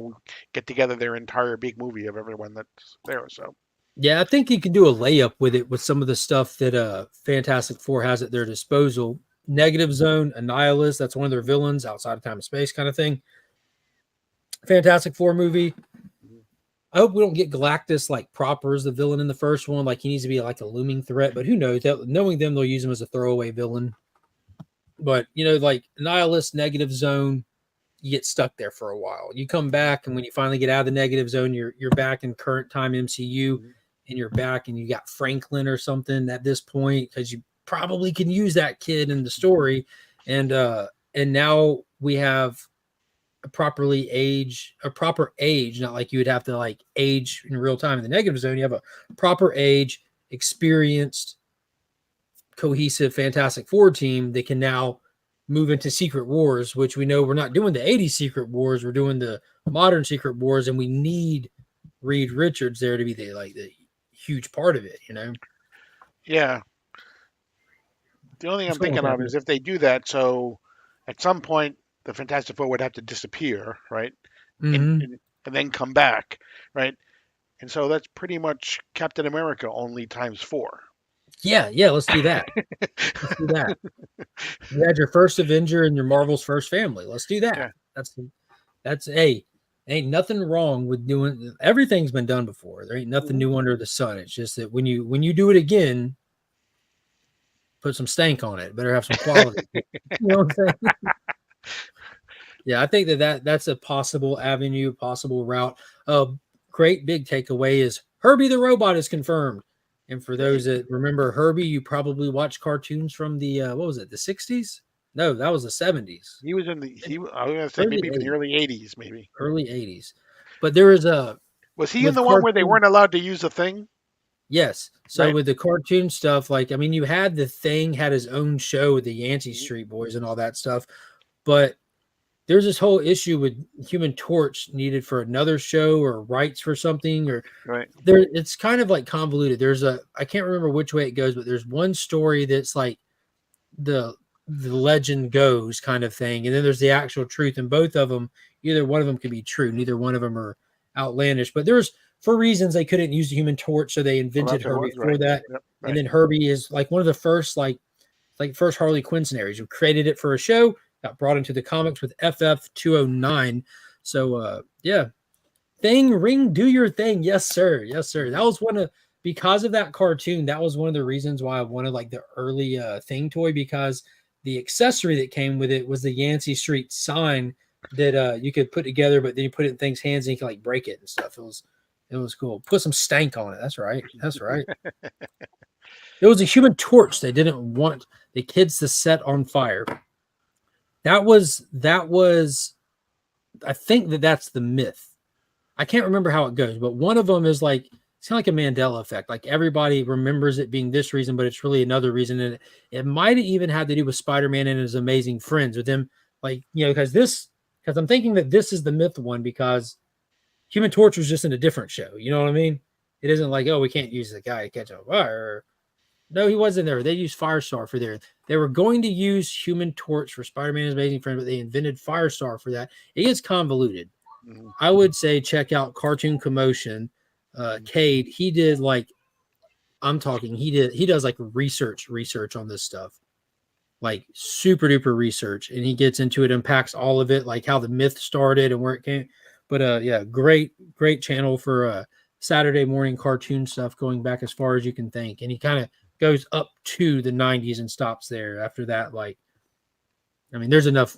get together their entire big movie of everyone that's there. So yeah, I think you can do a layup with it with some of the stuff that Fantastic Four has at their disposal. Negative Zone, Annihilus, that's one of their villains outside of time and space kind of thing. Fantastic Four movie. I hope we don't get Galactus like proper as the villain in the first one. Like he needs to be like a looming threat, but who knows? Knowing them, they'll use him as a throwaway villain. But like Nihilist, Negative Zone, you get stuck there for a while. You come back, and when you finally get out of the Negative Zone, you're back in current time MCU, and you're back, and you got Franklin or something at this point because you probably can use that kid in the story, and now we have a proper age, not like you would have to like age in real time in the Negative Zone. You have a proper age, experienced, cohesive Fantastic Four team that can now move into Secret Wars, which we know we're not doing the 80s Secret Wars, we're doing the modern Secret Wars, and we need Reed Richards there to be the huge part of it, yeah, the only thing I'm thinking of is if they do that, so at some point the Fantastic Four would have to disappear, right? And then come back, right? And so that's pretty much Captain America only times 4. Yeah, let's do that. Let's do that. You had your first Avenger and your Marvel's first family. Let's do that. Yeah. That's ain't nothing wrong with doing. Everything's been done before. There ain't nothing new under the sun. It's just that when you do it again, put some stank on it. Better have some quality. You know what I'm saying? Yeah, I think that's a possible avenue, possible route. Great big takeaway is Herbie the Robot is confirmed. And for those that remember Herbie, you probably watched cartoons from the what was it, the 60s? No, that was the 70s. He was I was gonna say maybe even the early 80s, maybe. Early 80s. But there is Was he in the one where they weren't allowed to use a thing? Yes. So Right. with the cartoon stuff, like, I mean, you had the Thing had his own show with the Yancey Street Boys and all that stuff, but there's this whole issue with Human Torch needed for another show or rights for something, or Right. there it's kind of like convoluted. I can't remember which way it goes, but there's one story that's like the legend goes kind of thing, and then there's the actual truth, and both of them, either one of them could be true, neither one of them are outlandish, but there's for reasons they couldn't use the Human Torch, so they Well, invented that's what it Herbie was. for Right. that. Yep. And Right. then Herbie is like one of the first like first Harley Quinn scenarios who created it for a show, got brought into the comics with FF 209. So yeah, Thing Ring, do your thing. Yes, sir. Yes, sir. That was one of because of that cartoon, that was one of the reasons why I wanted like the early Thing toy, because the accessory that came with it was the Yancey Street sign that you could put together, but then you put it in Thing's hands and you can like break it and stuff. It was cool. Put some stank on it. That's right. That's right. It was a Human Torch. They didn't want the kids to set on fire. That was I think that's the myth. I can't remember how it goes, but one of them is like it's kind of like a Mandela effect. Like everybody remembers it being this reason, but it's really another reason. And it might have even had to do with Spider-Man and his amazing friends with them. Like, because I'm thinking that this is the myth one because Human Torch was just in a different show. You know what I mean? It isn't like, oh, we can't use the guy to catch on fire. No, he wasn't there. They used Firestar for there. They were going to use Human Torch for Spider-Man's amazing friend, but they invented Firestar for that. It gets convoluted. Mm-hmm. I would say check out Cartoon Commotion. Cade, he did like he does like research on this stuff. Like super duper research, and he gets into it, unpacks all of it, like how the myth started and where it came. But yeah, great channel for Saturday morning cartoon stuff going back as far as you can think. And he kind of goes up to the 90s and stops there. After that, like, I mean, there's enough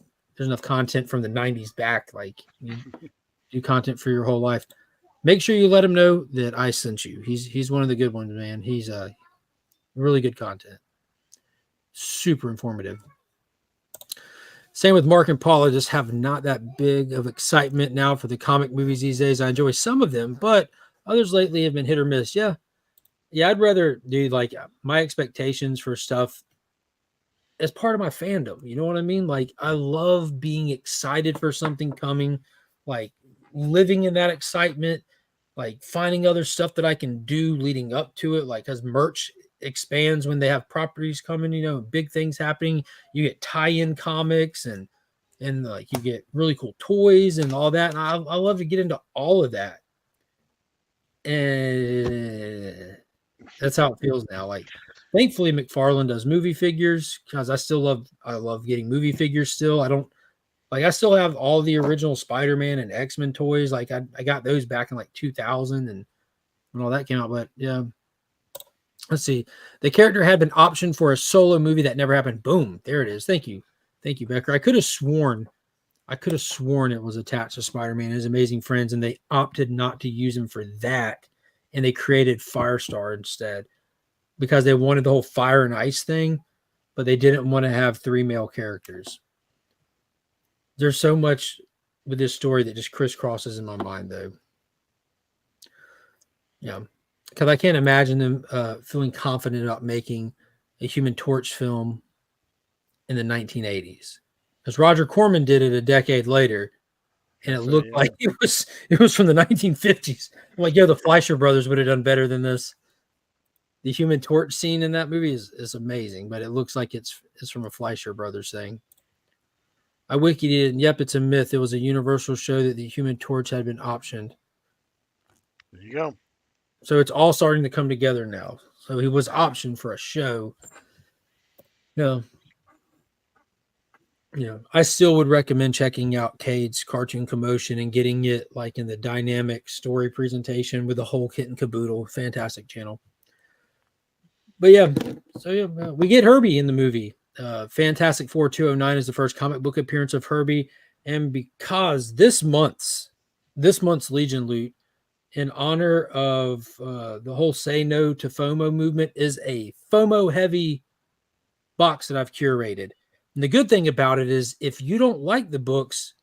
content from the 90s back. Like, you do content for your whole life. Make sure you let him know that I sent you. He's one of the good ones, man. He's really good content. Super informative. Same with Mark and Paul. I just have not that big of excitement now for the comic movies these days. I enjoy some of them, but others lately have been hit or miss. Yeah, I'd rather do like my expectations for stuff as part of my fandom. You know what I mean? Like, I love being excited for something coming, like living in that excitement, like finding other stuff that I can do leading up to it. Like, as merch expands when they have properties coming, big things happening. You get tie-in comics and like you get really cool toys and all that. And I love to get into all of that. And that's how it feels now. Like, thankfully McFarlane does movie figures because I love getting movie figures still. I still have all the original Spider-Man and X-Men toys. Like I got those back in like 2000 and when all that came out. But yeah, let's see. The character had been optioned for a solo movie that never happened. Boom. There it is. Thank you, Becker. I could have sworn it was attached to Spider-Man and his amazing friends, and they opted not to use him for that. And they created Firestar instead because they wanted the whole fire and ice thing, but they didn't want to have 3 male characters. There's so much with this story that just crisscrosses in my mind, though. Yeah, because I can't imagine them feeling confident about making a Human Torch film in the 1980s. Because Roger Corman did it a decade later, and it looked like it was from the 1950s. I'm like, the Fleischer brothers would have done better than this. The Human Torch scene in that movie is amazing, but it looks like it's from a Fleischer brothers thing. I wikied it, and yep, it's a myth. It was a Universal show that the Human Torch had been optioned. There you go. So it's all starting to come together now. So he was optioned for a show. I still would recommend checking out Cade's Cartoon Commotion and getting it like in the dynamic story presentation with the whole kit and caboodle. Fantastic channel. But yeah, we get Herbie in the movie. Fantastic Four 209 is the first comic book appearance of Herbie. And because this month's Legion Loot, in honor of the whole Say No to FOMO movement, is a FOMO heavy box that I've curated. And the good thing about it is if you don't like the books,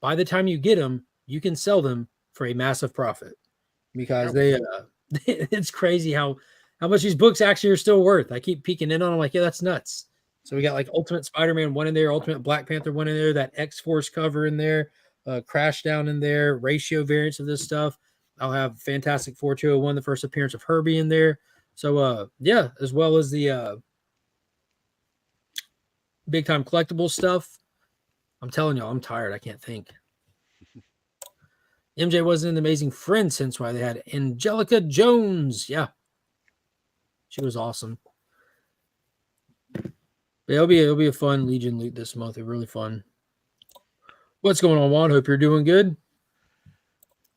by the time you get them, you can sell them for a massive profit because It's crazy how much these books actually are still worth. I keep peeking in on them like, yeah, that's nuts. So we got like Ultimate Spider-Man 1 in there, Ultimate Black Panther 1 in there, that X-Force cover in there, Crash Down in there, ratio variants of this stuff. I'll have Fantastic Four 201, the first appearance of Herbie in there. So yeah, as well as the big time collectible stuff. I'm telling y'all, I'm tired. I can't think. MJ wasn't an amazing friend since why they had Angelica Jones. Yeah. She was awesome. But it'll be a fun Legion loot this month. It's really fun. What's going on, Juan? Hope you're doing good.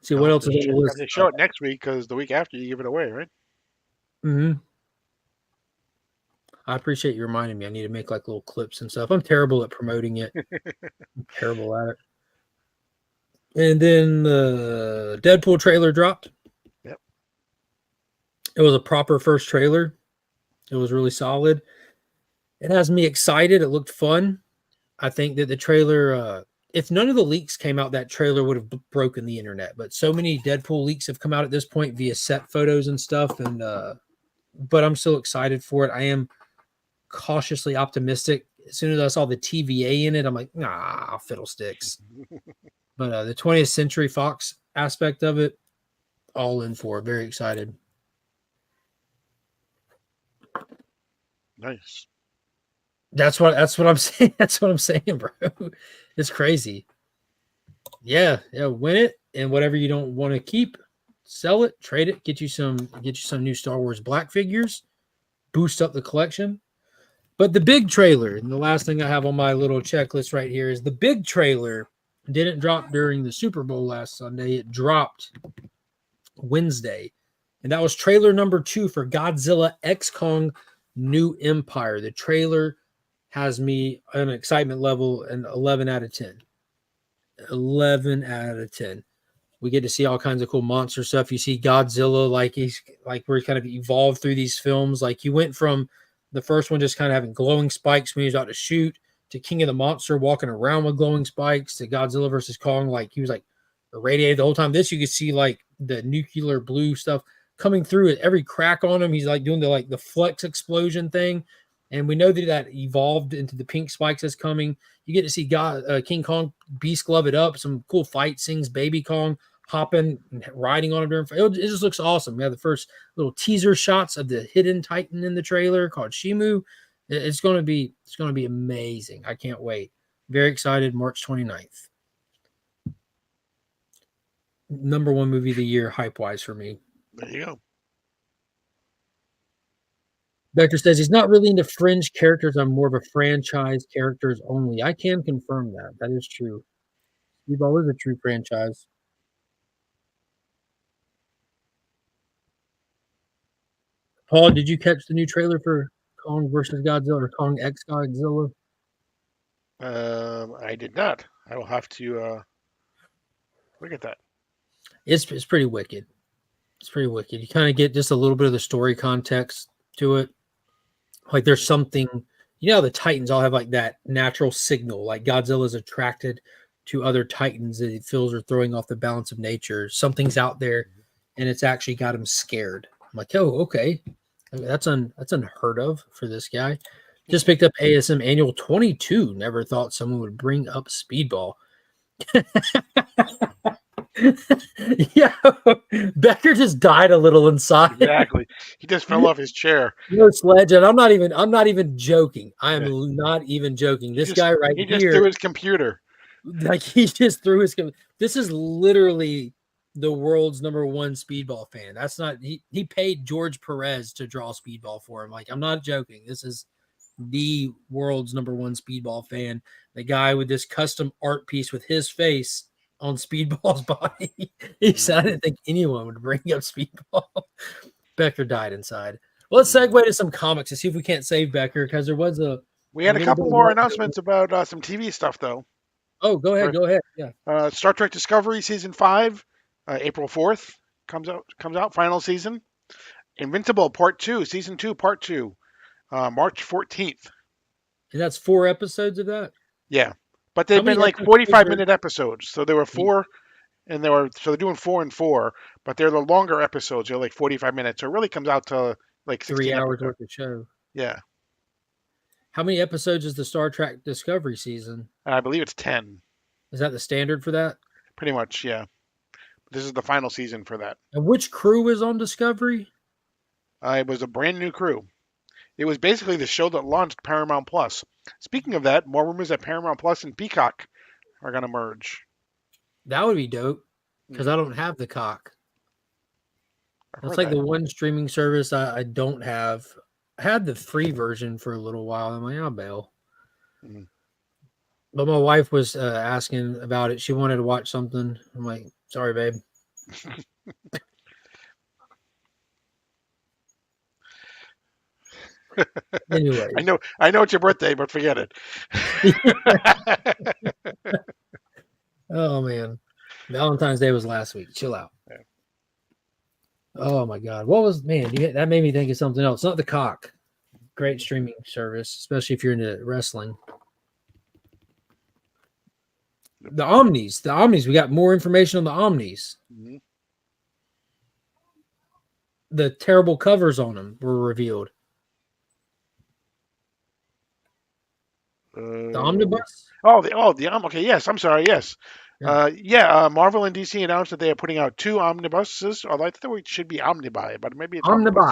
See what else is on the list. They show it next week because the week after you give it away, right? Mm-hmm. I appreciate you reminding me. I need to make like little clips and stuff. I'm terrible at promoting it. I'm terrible at it. And then the Deadpool trailer dropped. Yep. It was a proper first trailer. It was really solid. It has me excited. It looked fun. I think that the trailer, if none of the leaks came out, that trailer would have broken the internet. But so many Deadpool leaks have come out at this point via set photos and stuff. And but I'm still excited for it. I am cautiously optimistic. As soon as I saw the TVA in it, I'm like, nah, fiddlesticks. But the 20th Century Fox aspect of it, all in for. Very excited. Nice. That's what I'm saying. That's what I'm saying, bro. It's crazy. Yeah, win it, and whatever you don't want to keep, sell it, trade it, get you some new Star Wars Black figures, boost up the collection. But the big trailer, and the last thing I have on my little checklist right here is the big trailer didn't drop during the Super Bowl last Sunday. It dropped Wednesday, and that was trailer number 2 for Godzilla X Kong New Empire. The trailer has me on an excitement level an 11 out of 10. 11 out of 10. We get to see all kinds of cool monster stuff. You see Godzilla like he's like we're kind of evolved through these films. Like you went from the first one just kind of having glowing spikes when he was out to shoot, to King of the Monster walking around with glowing spikes, to Godzilla versus Kong like he was like irradiated the whole time. This you could see like the nuclear blue stuff coming through at every crack on him. He's like doing the flex explosion thing. And we know that evolved into the pink spikes that's coming. You get to see King Kong beast glove it up. Some cool fight scenes. Baby Kong hopping and riding on him during. It just looks awesome. We have the first little teaser shots of the hidden Titan in the trailer called Shimu. It's going to be amazing. I can't wait. Very excited. March 29th. Number 1 movie of the year, hype wise for me. There you go. Becker says he's not really into fringe characters. I'm more of a franchise characters only. I can confirm that. That is true. Speedball is a true franchise. Paul, did you catch the new trailer for Kong versus Godzilla or Kong X Godzilla? I did not. I will have to look at that. It's pretty wicked. It's pretty wicked. You kind of get just a little bit of the story context to it. Like there's something, the Titans all have like that natural signal. Like Godzilla's attracted to other Titans that he feels are throwing off the balance of nature. Something's out there, and it's actually got him scared. I'm like, oh, okay, that's unheard of for this guy. Just picked up ASM Annual 22. Never thought someone would bring up Speedball. Yeah, Becker just died a little inside. Exactly. He just fell off his chair. Sledge, and I'm not even joking. I am not even joking. This guy right here. He just threw his computer. Like he just threw his. This is literally the world's number 1 Speedball fan. That's not he paid George Perez to draw Speedball for him. Like I'm not joking. This is the world's number 1 Speedball fan. The guy with this custom art piece with his face on Speedball's body. He said, I didn't think anyone would bring up Speedball. Becker died inside. Well, let's segue to some comics to see if we can't save Becker because there was we had a couple more announcements about some TV stuff though. Oh, go ahead. Go ahead. Yeah. Star Trek Discovery season 5, April 4th comes out. Final season. Invincible Part 2, season 2, Part 2, March 14th. And that's 4 episodes of that. Yeah, but they've been like 45-minute episodes, so there were 4 and they're doing 4 and 4, but they're the longer episodes. They're like 45 minutes. So it really comes out to like 3 16 hours episodes. worth of show. Yeah, How many episodes is the Star Trek Discovery season? and I believe it's 10, Is that the standard for that? pretty much. Yeah, this is the final season for that. And which crew is on Discovery? It was a brand new crew. It was basically the show that launched Paramount Plus. Speaking of that, more rumors that Paramount Plus and Peacock are going to merge. That would be dope because I Mm-hmm. don't have the cock. I've That's heard like that. the one streaming service I don't have. I had the free version for a little while. I'm like, I'll bail. Mhm. But my wife was asking about it. She wanted to watch something. I'm like, sorry, babe. Anyway, I know it's your birthday, but forget it. oh man, Valentine's Day was last week. Chill out. Yeah. Oh my God, what was that made me think of something else. Not the cock. Great streaming service, especially if you're into wrestling. The Omnis. We got more information on the Omnis. Mhm. The terrible covers on them were revealed. The omnibus. Okay, yes, I'm sorry, yes. Yeah. Marvel and DC announced that they are putting out 2 omnibuses. Although I think it should be omnibuy, but maybe it's omnibus.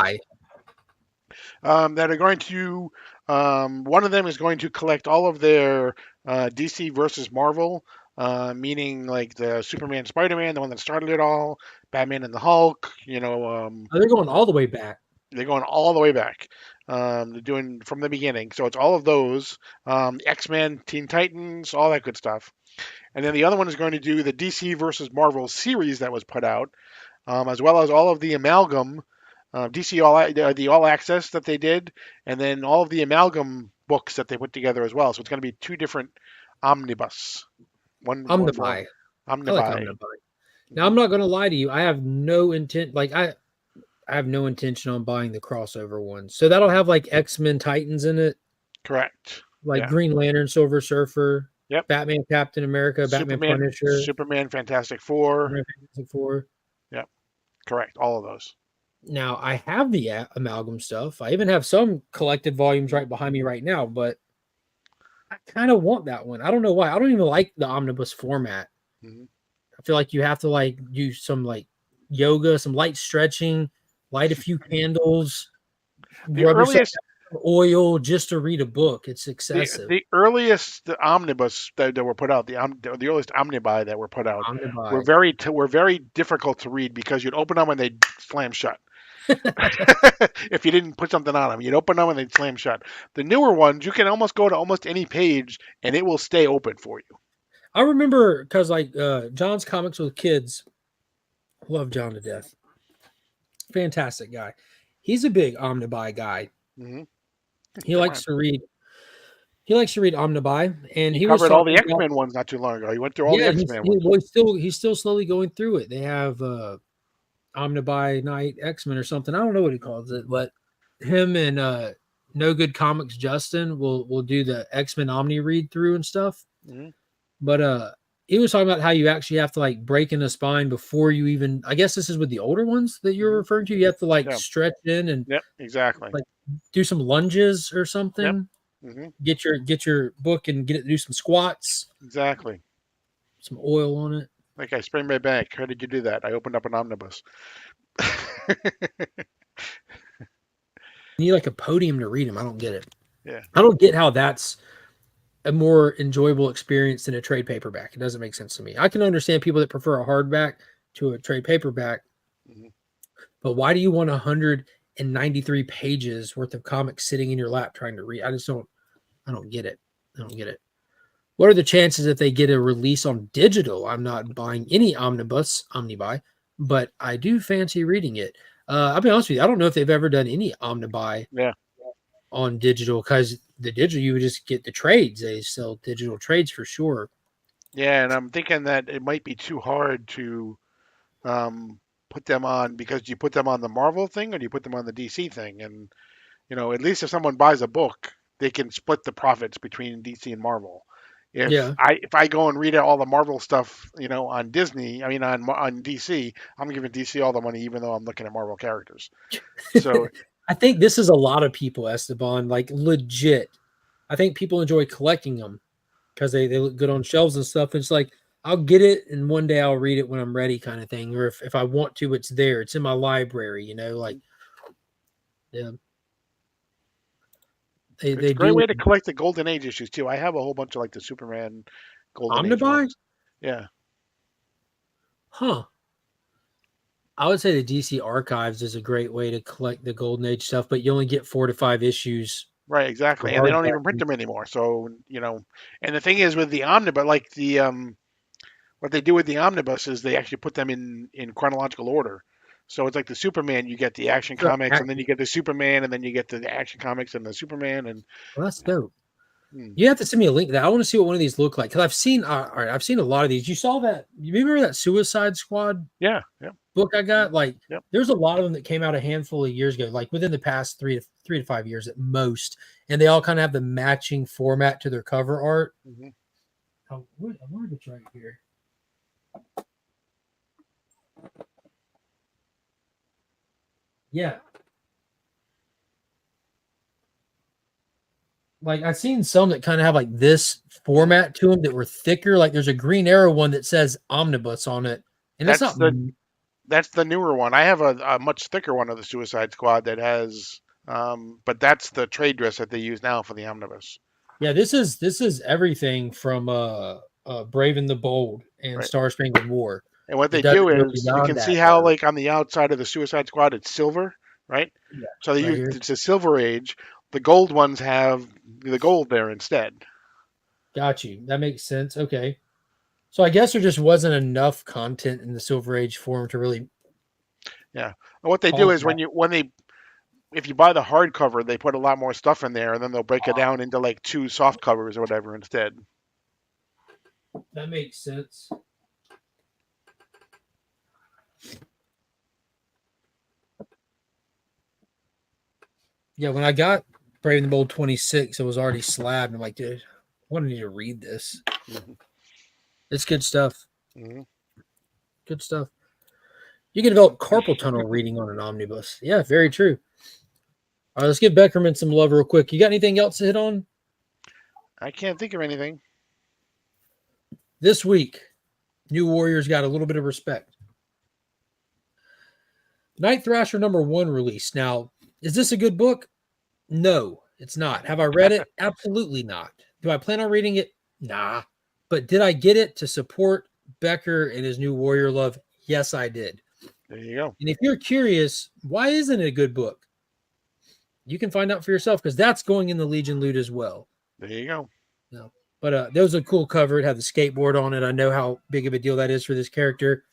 Omnibuy. That are going to one of them is going to collect all of their DC versus Marvel, meaning like the Superman, Spider-Man, the one that started it all, Batman and the Hulk. They're going all the way back. They're going all the way back. They're doing from the beginning, so it's all of those, X-Men, Teen Titans, all that good stuff. And then the other one is going to do the DC versus Marvel series that was put out, as well as all of the amalgam, DC the All Access that they did, and then all of the amalgam books that they put together as well. So it's going to be 2 different omnibus. One Omnibuy. I like omnibuy. Omnibuy. Now I'm not going to lie to you. I have no intent. Like I have no intention on buying the crossover ones. So that'll have like X-Men Titans in it, Correct. like Yeah. Green Lantern, Silver Surfer, Yep. Batman, Captain America, Batman, Punisher, Superman, Fantastic Four. Superman, Fantastic Four. Yep. Correct. All of those. Now I have the amalgam stuff. I even have some collected volumes right behind me right now, but I kind of want that one. I don't know why. I don't even like the omnibus format. Mm-hmm. I feel like you have to like do some like yoga, some light stretching, light a few candles, The rub yourself earliest in oil just to read a book. It's excessive. the earliest omnibus that were put out, the earliest omnibuy that were put out, Omnibuy. were very difficult to read because you'd open them and they'd slam shut. If you didn't put something on them, you'd open them and they'd slam shut. The newer ones, you can almost go to almost any page and it will stay open for you. I remember because like John's Comics with Kids, love John to death. Fantastic guy. He's a big omnibuy guy. Mm-hmm. He likes to read. He likes to read omnibuy, and He was covered all the talking X-Men about- ones not too long ago. He went through all the X-Men ones. well, he's still slowly going through it. They have Omnibuy Night X-Men or something. I don't know what he calls it, but him and No Good Comics Justin will do the X-Men Omni read through and stuff. Mm-hmm. But he was talking about how you actually have to like break in the spine before you even. I guess this is with the older ones that you're referring to. You have to like stretch in and Yep, exactly. like do some lunges or something. Yep. Mm-hmm. Get your book and do some squats. Exactly. Some oil on it. Like I sprained my back. How did you do that? I opened up an omnibus. You need like a podium to read them. I don't get it. Yeah. I don't get how that's a more enjoyable experience than a trade paperback. It doesn't make sense to me. I can understand people that prefer a hardback to a trade paperback, but why do you want 193 pages worth of comics sitting in your lap trying to read? I don't get it. I don't get it. What are the chances that they get a release on digital? I'm not buying any omnibuy, but I do fancy reading it. I'll be honest with you. I don't know if they've ever done any omnibuy on digital, because the digital, you would just get the trades. They sell digital trades for sure. Yeah, and I'm thinking that it might be too hard to put them on, because do you put them on the Marvel thing or do you put them on the DC thing? And, at least if someone buys a book, they can split the profits between DC and Marvel. Yeah. If I go and read all the Marvel stuff, on Disney, I mean on DC, I'm giving DC all the money, even though I'm looking at Marvel characters. So I think this is a lot of people, Esteban, like legit. I think people enjoy collecting them because they look good on shelves and stuff. It's like I'll get it and one day I'll read it when I'm ready, kind of thing. Or if I want to, it's there. It's in my library, like yeah. it's They a great do way to collect the Golden Age issues too. I have a whole bunch of like the Superman Golden Age Omnibuy? ones. Yeah. Huh. I would say the DC Archives is a great way to collect the Golden Age stuff, but you only get 4 to 5 issues. Right, exactly. And they don't even print them anymore. So, and the thing is with the omnibus, like what they do with the omnibus is they actually put them in chronological order. So it's like the Superman, you get the Action Comics, and then you get the Superman, and then you get the Action Comics and the Superman, and well, that's dope. You have to send me a link to that. I want to see what one of these look like because I've seen I've seen a lot of these. You saw that? You remember that Suicide Squad? Yeah. Book I got? Like, there's a lot of them that came out a handful of years ago, like within the past 3 to 5 years at most, and they all kind of have the matching format to their cover art. Mm-hmm. I wonder if it's right here. Yeah. Like I've seen some that kind of have like this format to them that were thicker. Like there's a Green Arrow one that says Omnibus on it, and that's the newer one. I have a much thicker one of the Suicide Squad that has, but that's the trade dress that they use now for the Omnibus. Yeah, this is everything from Brave and the Bold and Star Spangled War. And what they do is you can see how like on the outside of the Suicide Squad it's silver, right? Yeah, so they use it's a Silver Age. The gold ones have the gold there instead. Got you. That makes sense. Okay. So I guess there just wasn't enough content in the Silver Age form to really. Yeah. And what they do is if you buy the hardcover, they put a lot more stuff in there, and then they'll break it down into like 2 soft covers or whatever instead. That makes sense. Yeah, when I got Brave and the Bold 26, it was already slabbed. I'm like, dude, I want to need to read this. Mm-hmm. It's good stuff. Mm-hmm. Good stuff. You can develop carpal tunnel reading on an omnibus. Yeah, very true. All right, let's give Beckerman some love real quick. You got anything else to hit on? I can't think of anything. This week, New Warriors got a little bit of respect. Night Thrasher #1 release. Now, is this a good book? No, it's not. Have I read it? Absolutely not. Do I plan on reading it? Nah. But did I get it to support Becker and his new warrior love? Yes, I did. There you go. And if you're curious, why isn't it a good book? You can find out for yourself because that's going in the Legion loot as well. There you go. No. But there was a cool cover. It had the skateboard on it. I know how big of a deal that is for this character.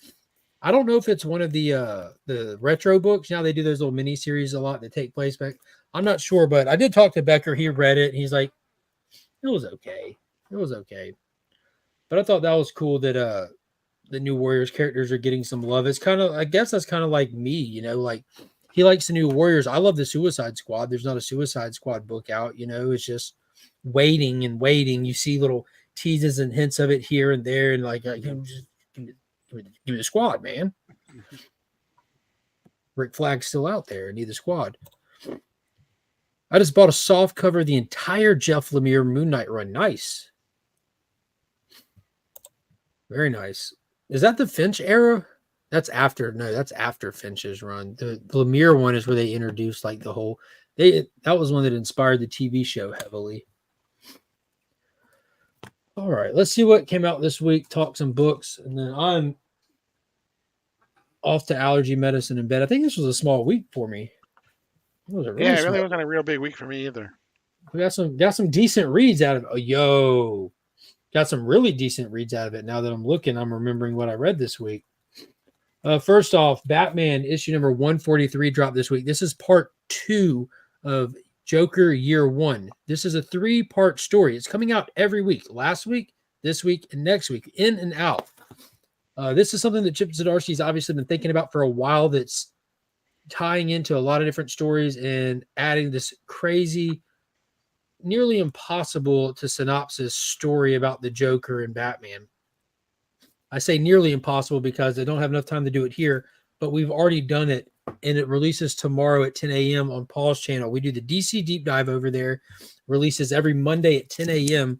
I don't know if it's one of the retro books. Now they do those little mini series a lot that take place back. I'm not sure, but I did talk to Becker. He read it. He's like, it was okay. It was okay. But I thought that was cool that the New Warriors characters are getting some love. It's kind of, I guess that's kind of like me, like he likes the New Warriors. I love the Suicide Squad. There's not a Suicide Squad book out, it's just waiting and waiting. You see little teases and hints of it here and there, and like, just give me the squad, man. Rick Flag's still out there. Need the squad. I just bought a soft cover of the entire Jeff Lemire Moon Knight run. Nice. Very nice. Is that the Finch era? That's after Finch's run. The Lemire one is where they introduced like the whole. That was one that inspired the TV show heavily. All right, let's see what came out this week. Talk some books, and then I'm off to allergy medicine in bed. I think this was a small week for me. It really wasn't a real big week for me either. We got some decent reads out of it. Got some really decent reads out of it. Now that I'm looking, I'm remembering what I read this week. First off, Batman issue number 143 dropped this week. This is part 2 of Joker Year 1. This is a 3-part story. It's coming out every week. Last week, this week, and next week. In and out. This is something that Chip Zdarsky's obviously been thinking about for a while, that's tying into a lot of different stories and adding this crazy nearly impossible to synopsis story about the Joker and Batman. I say nearly impossible because I don't have enough time to do it here, but we've already done it, and it releases tomorrow at 10 a.m. on Paul's channel. We do the DC deep dive over there, releases every Monday at 10 a.m.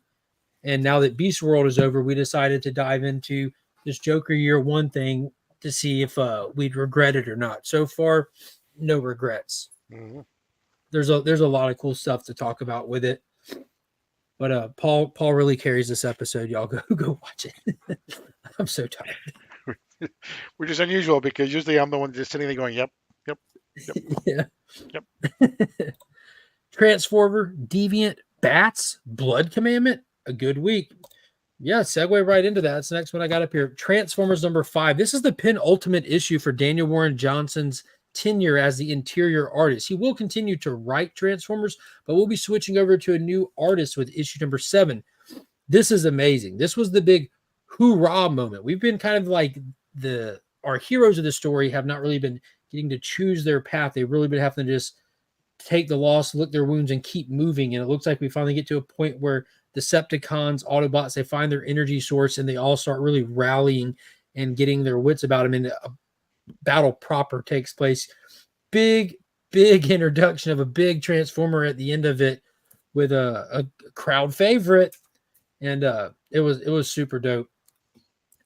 And now that Beast World is over, we decided to dive into this Joker Year One thing to see if we'd regret it or not. So far, no regrets. Mm-hmm. There's a lot of cool stuff to talk about with it. But Paul really carries this episode. Y'all go watch it. I'm so tired. Which is unusual because usually I'm the one just sitting there going, yep. Yeah. Yep. Transformer, Deviant, Bats, Blood Commandment. A good week. Yeah, segue right into that. That's the next one I got up here. Transformers number 5. This is the penultimate issue for Daniel Warren Johnson's tenure as the interior artist. He will continue to write Transformers, but we'll be switching over to a new artist with issue number 7. This is amazing. This was the big hoorah moment. We've been kind of like our heroes of the story have not really been getting to choose their path. They've really been having to just take the loss, lick their wounds, and keep moving. And it looks like we finally get to a point where Decepticons, Autobots, they find their energy source and they all start really rallying and getting their wits about them. And a battle proper takes place. Big introduction of a big Transformer at the end of it with a crowd favorite. And it was super dope.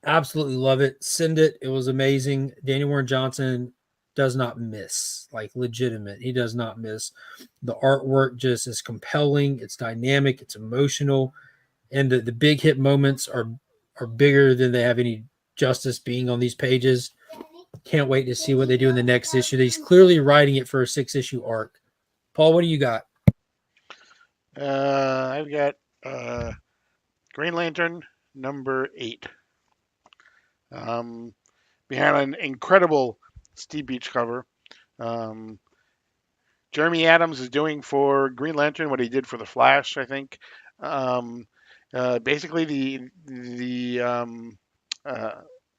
Absolutely love it. Send it. It was amazing. Daniel Warren Johnson does not miss, like legitimate. He does not miss. The artwork just is compelling. It's dynamic. It's emotional. And the big hit moments are bigger than they have any justice being on these pages. Can't wait to see what they do in the next issue. He's clearly writing it for a 6-issue arc. Paul, what do you got? I've got Green Lantern number 8. Behind an incredible Steve Beach cover. Jeremy Adams is doing for Green Lantern what he did for the Flash, I think. Basically, the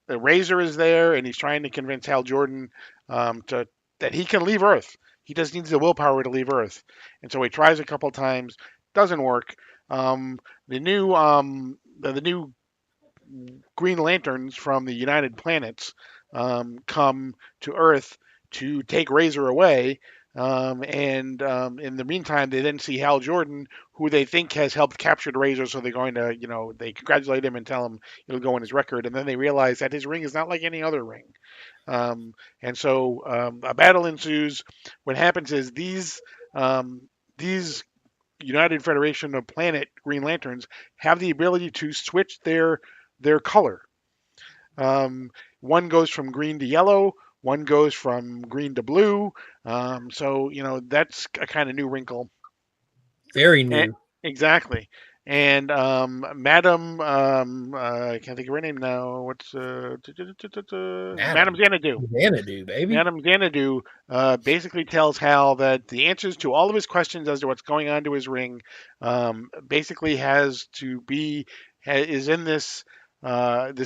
Razor is there, and he's trying to convince Hal Jordan that he can leave Earth. He just needs the willpower to leave Earth, and so he tries a couple times, doesn't work. The new Green Lanterns from the United Planets come to Earth to take Razor away. In the meantime, they then see Hal Jordan, who they think has helped capture the Razor, so they're going to, they congratulate him and tell him it'll go in his record. And then they realize that his ring is not like any other ring. And so a battle ensues. What happens is these United Federation of Planet Green Lanterns have the ability to switch their color. One goes from green to yellow. One goes from green to blue. So, that's a kind of new wrinkle. Very new. Exactly. And Madam, I can't think of her name now. What's Madam Xanadu? Xanadu, baby. Madam Xanadu basically tells Hal that the answers to all of his questions as to what's going on to his ring basically is in this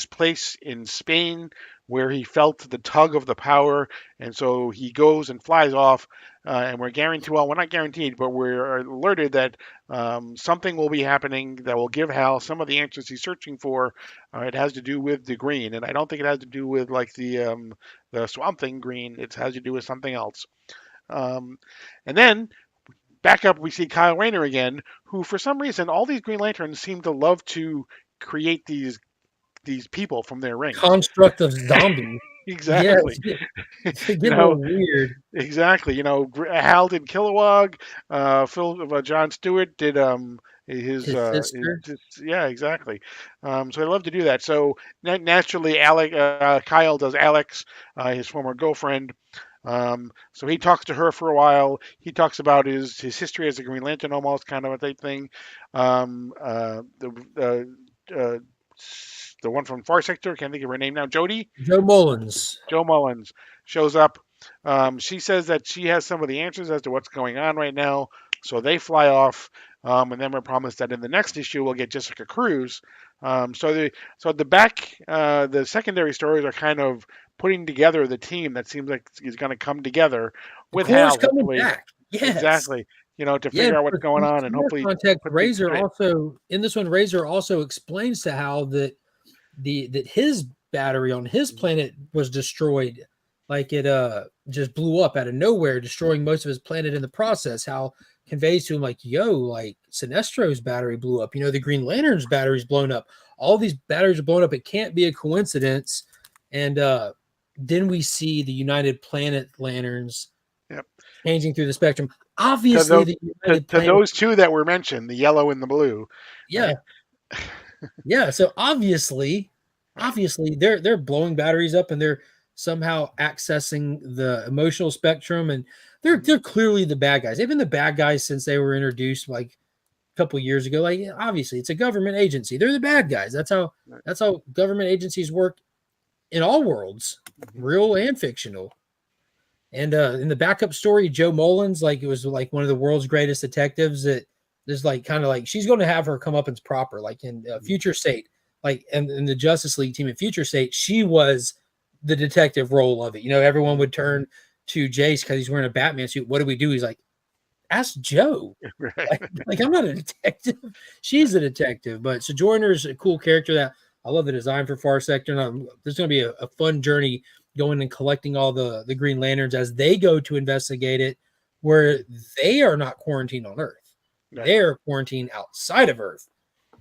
place in Spain where he felt the tug of the power, and so he goes and flies off, and we're guaranteed, well, we're not guaranteed, but we're alerted that something will be happening that will give Hal some of the answers he's searching for. It has to do with the green, and I don't think it has to do with like the Swamp Thing green. It has to do with something else. And then back up, we see Kyle Rayner again, who for some reason all these Green Lanterns seem to love to create these people from their rings. Construct of zombies. Exactly. Yes. They get a little weird. Exactly. Hal did Kilowog. John Stewart did his sister. Yeah, exactly. So I love to do that. So naturally, Kyle does Alex, his former girlfriend. So he talks to her for a while. He talks about his history as a Green Lantern, almost kind of a type thing. The one from Far Sector, can't think of her name now. Jo Mullins shows up. She says that she has some of the answers as to what's going on right now. So they fly off, and then we're promised that in the next issue we'll get Jessica Cruz. The secondary stories are kind of putting together the team that seems like is going to come together with Hal. Coming back. Yes. Exactly. to figure out what's going on, and in this hopefully context, put things Razor straight. also in this one, Razor also explains to Hal that his battery on his planet was destroyed, like it just blew up out of nowhere, destroying most of his planet in the process. Hal conveys to him like, yo, like Sinestro's battery blew up, the Green Lantern's battery's blown up, all these batteries are blown up, it can't be a coincidence. And then we see the United Planet lanterns changing through the spectrum. Obviously, the United to those two that were mentioned, the yellow and the blue. Yeah. Right? Yeah. So obviously they're blowing batteries up, and they're somehow accessing the emotional spectrum, and they're clearly the bad guys. They've been the bad guys since they were introduced like a couple years ago. Like, obviously it's a government agency. They're the bad guys. That's how government agencies work in all worlds, real and fictional. And in the backup story, Joe Mullins, like, it was like one of the world's greatest detectives that there's like kind of like she's going to have her comeuppance proper, like in Future State, like and in the Justice League team in Future State, she was the detective role of it. Everyone would turn to Jace because he's wearing a Batman suit. What do we do? He's like, ask Joe. Right. Like, I'm not a detective. She's a detective. But Sojourner's a cool character that I love the design for Far Sector. And there's going to be a fun journey going and collecting all the Green Lanterns as they go to investigate it, where they are not quarantined on Earth. Right. They're quarantined outside of Earth.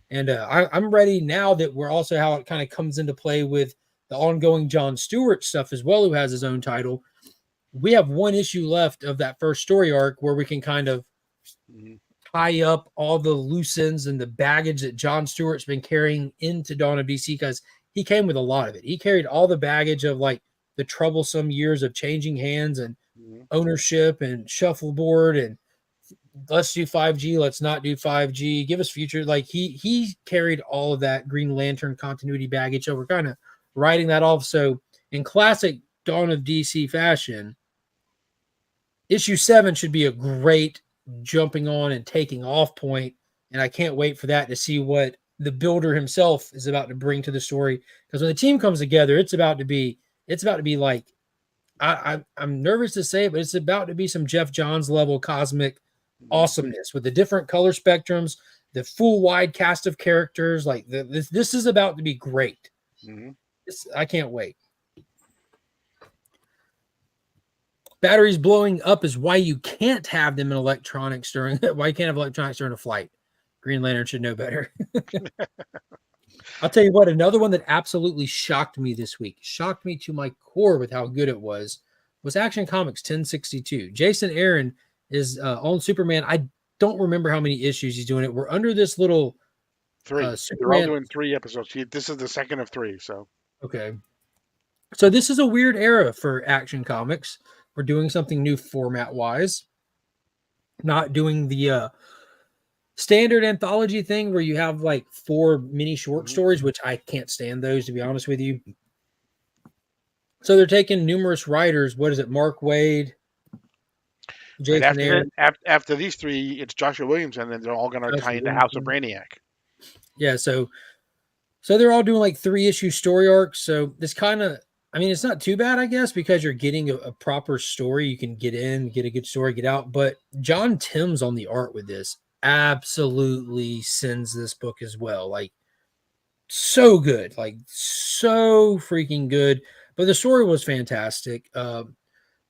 And I'm ready now that we're also how it kind of comes into play with the ongoing John Stewart stuff as well, who has his own title. We have one issue left of that first story arc where we can kind of tie up all the loose ends and the baggage that John Stewart's been carrying into Dawn of DC, because he came with a lot of it. He carried all the baggage of like the troublesome years of changing hands and ownership and shuffleboard and let's do 5G, let's not do 5G, give us future. Like he carried all of that Green Lantern continuity baggage. So we're kind of writing that off. So in classic Dawn of DC fashion, issue 7 should be a great jumping on and taking off point. And I can't wait for that to see what the builder himself is about to bring to the story. Because when the team comes together, it's about to be like, I'm nervous to say it, but it's about to be some Jeff Johns level cosmic awesomeness with the different color spectrums, the full wide cast of characters. Like this is about to be great. I can't wait. Batteries blowing up is why you can't have them in electronics during a flight. Green Lantern should know better. I'll tell you what, another one that absolutely shocked me this week, shocked me to my core with how good it was Action Comics 1062. Jason Aaron is on Superman. I don't remember how many issues he's doing it. We're under this little 3. They're all doing 3 episodes. This is the second of 3. So okay. So this is a weird era for Action Comics. We're doing something new format-wise. Not doing the standard anthology thing where you have like 4 mini short stories, which I can't stand those, to be honest with you. So they're taking numerous writers. What is it? Mark Waid, Jason Aaron. After these 3, it's Joshua Williamson, and they're all going to tie into House of Brainiac. Yeah, so they're all doing like 3 issue story arcs. So this kind of, I mean, it's not too bad, I guess, because you're getting a proper story. You can get in, get a good story, get out. But John Timms on the art with this absolutely sends this book as well. Like, so good. Like, so freaking good. But the story was fantastic. The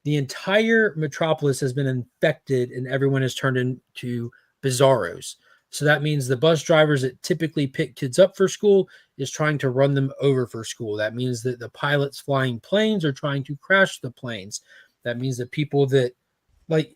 entire metropolis has been infected, and everyone has turned into bizarros. So that means the bus drivers that typically pick kids up for school is trying to run them over for school. That means that the pilots flying planes are trying to crash the planes. That means that people that, like,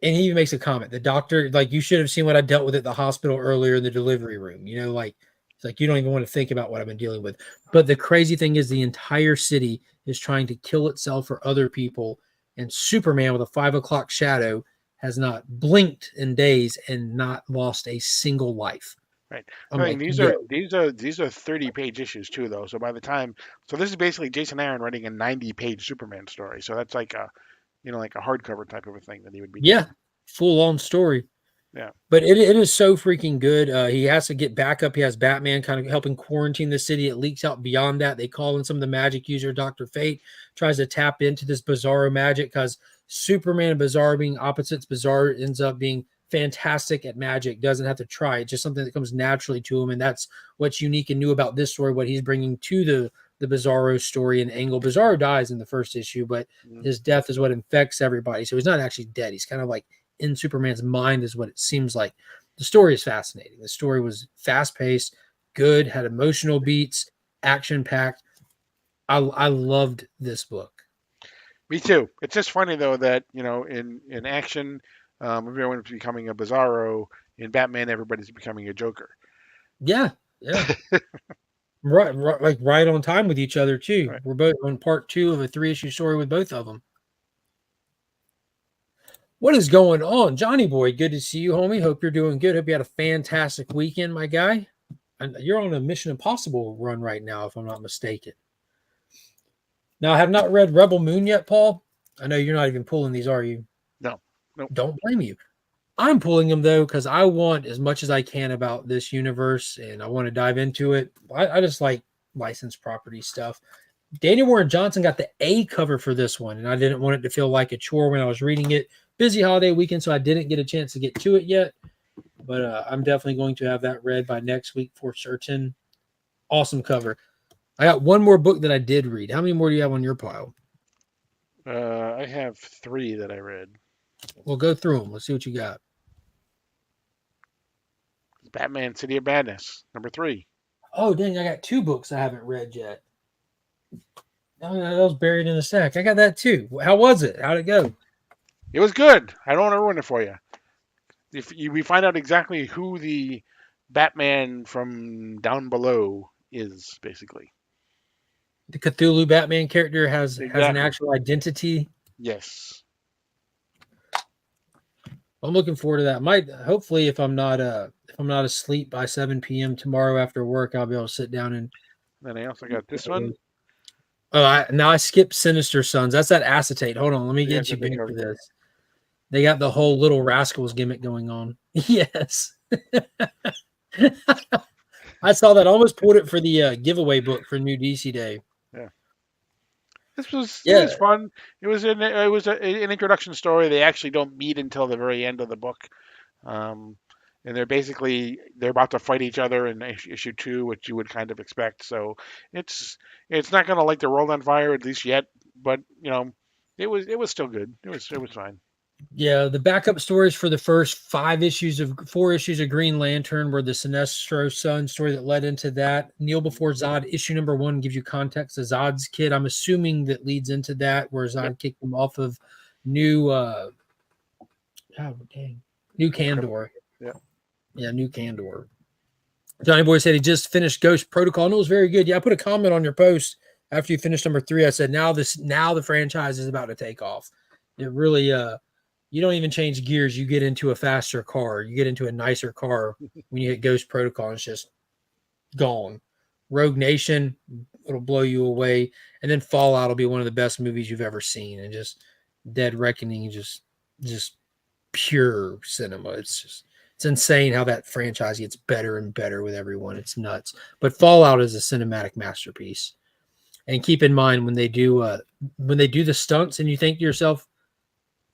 and he even makes a comment, the doctor, like, you should have seen what I dealt with at the hospital earlier in the delivery room. Like, it's like, you don't even want to think about what I've been dealing with. But the crazy thing is the entire city is trying to kill itself for other people. And Superman with a 5 o'clock shadow has not blinked in days and not lost a single life. Right. I mean, these are 30-page issues too, though. So by the time, this is basically Jason Aaron writing a 90-page Superman story. So that's like a, like a hardcover type of a thing that he would be. Yeah, full on story. Yeah. But it is so freaking good. He has to get back up. He has Batman kind of helping quarantine the city. It leaks out beyond that. They call in some of the magic user. Dr. Fate tries to tap into this bizarro magic because Superman and Bizarro being opposites. Bizarro ends up being fantastic at magic, doesn't have to try. It's just something that comes naturally to him, and that's what's unique and new about this story, what he's bringing to the Bizarro story and angle. Bizarro dies in the first issue, but his death is what infects everybody. So he's not actually dead. He's kind of like in Superman's mind is what it seems like. The story is fascinating. The story was fast-paced, good, had emotional beats, action-packed. I loved this book. Me too. It's just funny though that in action, everyone's becoming a Bizarro. In Batman, everybody's becoming a Joker. Yeah. right, like right on time with each other too. Right. We're both on part 2 of a 3-issue story with both of them. What is going on, Johnny boy? Good to see you, homie. Hope you're doing good. Hope you had a fantastic weekend, my guy. And you're on a Mission Impossible run right now, if I'm not mistaken. Now, I have not read Rebel Moon yet, Paul. I know you're not even pulling these, are you? No. Don't blame you. I'm pulling them though because I want as much as I can about this universe, and I want to dive into it. I just like licensed property stuff. Daniel Warren Johnson got the A cover for this one, and I didn't want it to feel like a chore when I was reading it. Busy holiday weekend, so I didn't get a chance to get to it yet. But I'm definitely going to have that read by next week for certain. Awesome cover. I got one more book that I did read. How many more do you have on your pile? I have 3 that I read. We'll go through them. Let's see what you got. Batman City of Madness, number 3. Oh, dang, I got 2 books I haven't read yet. Oh, that was buried in the stack. I got that too. How was it? How'd it go? It was good. I don't want to ruin it for you. We find out exactly who the Batman from down below is, basically. The Cthulhu Batman character has an Exactly. actual identity. Yes. I'm looking forward to that. Hopefully if I'm not asleep by 7 p.m. tomorrow after work, I'll be able to sit down and. Then I also got this one. Oh, I skipped Sinister Sons. That's that acetate. Hold on, let me get Yeah, you back for this. They got the whole Little Rascals gimmick going on. Yes. I saw that. I almost pulled it for the giveaway book for New DC Day. Yeah. It was fun. It was an introduction story. They actually don't meet until the very end of the book. And they're about to fight each other in issue 2, which you would kind of expect. So it's not going to light the world on fire, at least yet. But it was still good. It was fine. Yeah, the backup stories for the first 4 issues of Green Lantern were the Sinestro Son story that led into that. Kneel Before Zod, issue number 1 gives you context of Zod's kid. I'm assuming that leads into that, where Zod kicked him off of New Kandor. Yeah, New Kandor. Johnny Boy said he just finished Ghost Protocol, and it was very good. Yeah, I put a comment on your post after you finished number 3. I said, now the franchise is about to take off. It really you don't even change gears. You get into a faster car. You get into a nicer car when you hit Ghost Protocol, and it's just gone. Rogue Nation, it'll blow you away. And then Fallout will be one of the best movies you've ever seen. And just Dead Reckoning, just pure cinema. It's insane how that franchise gets better and better with everyone. It's nuts. But Fallout is a cinematic masterpiece. And keep in mind when they do the stunts and you think to yourself,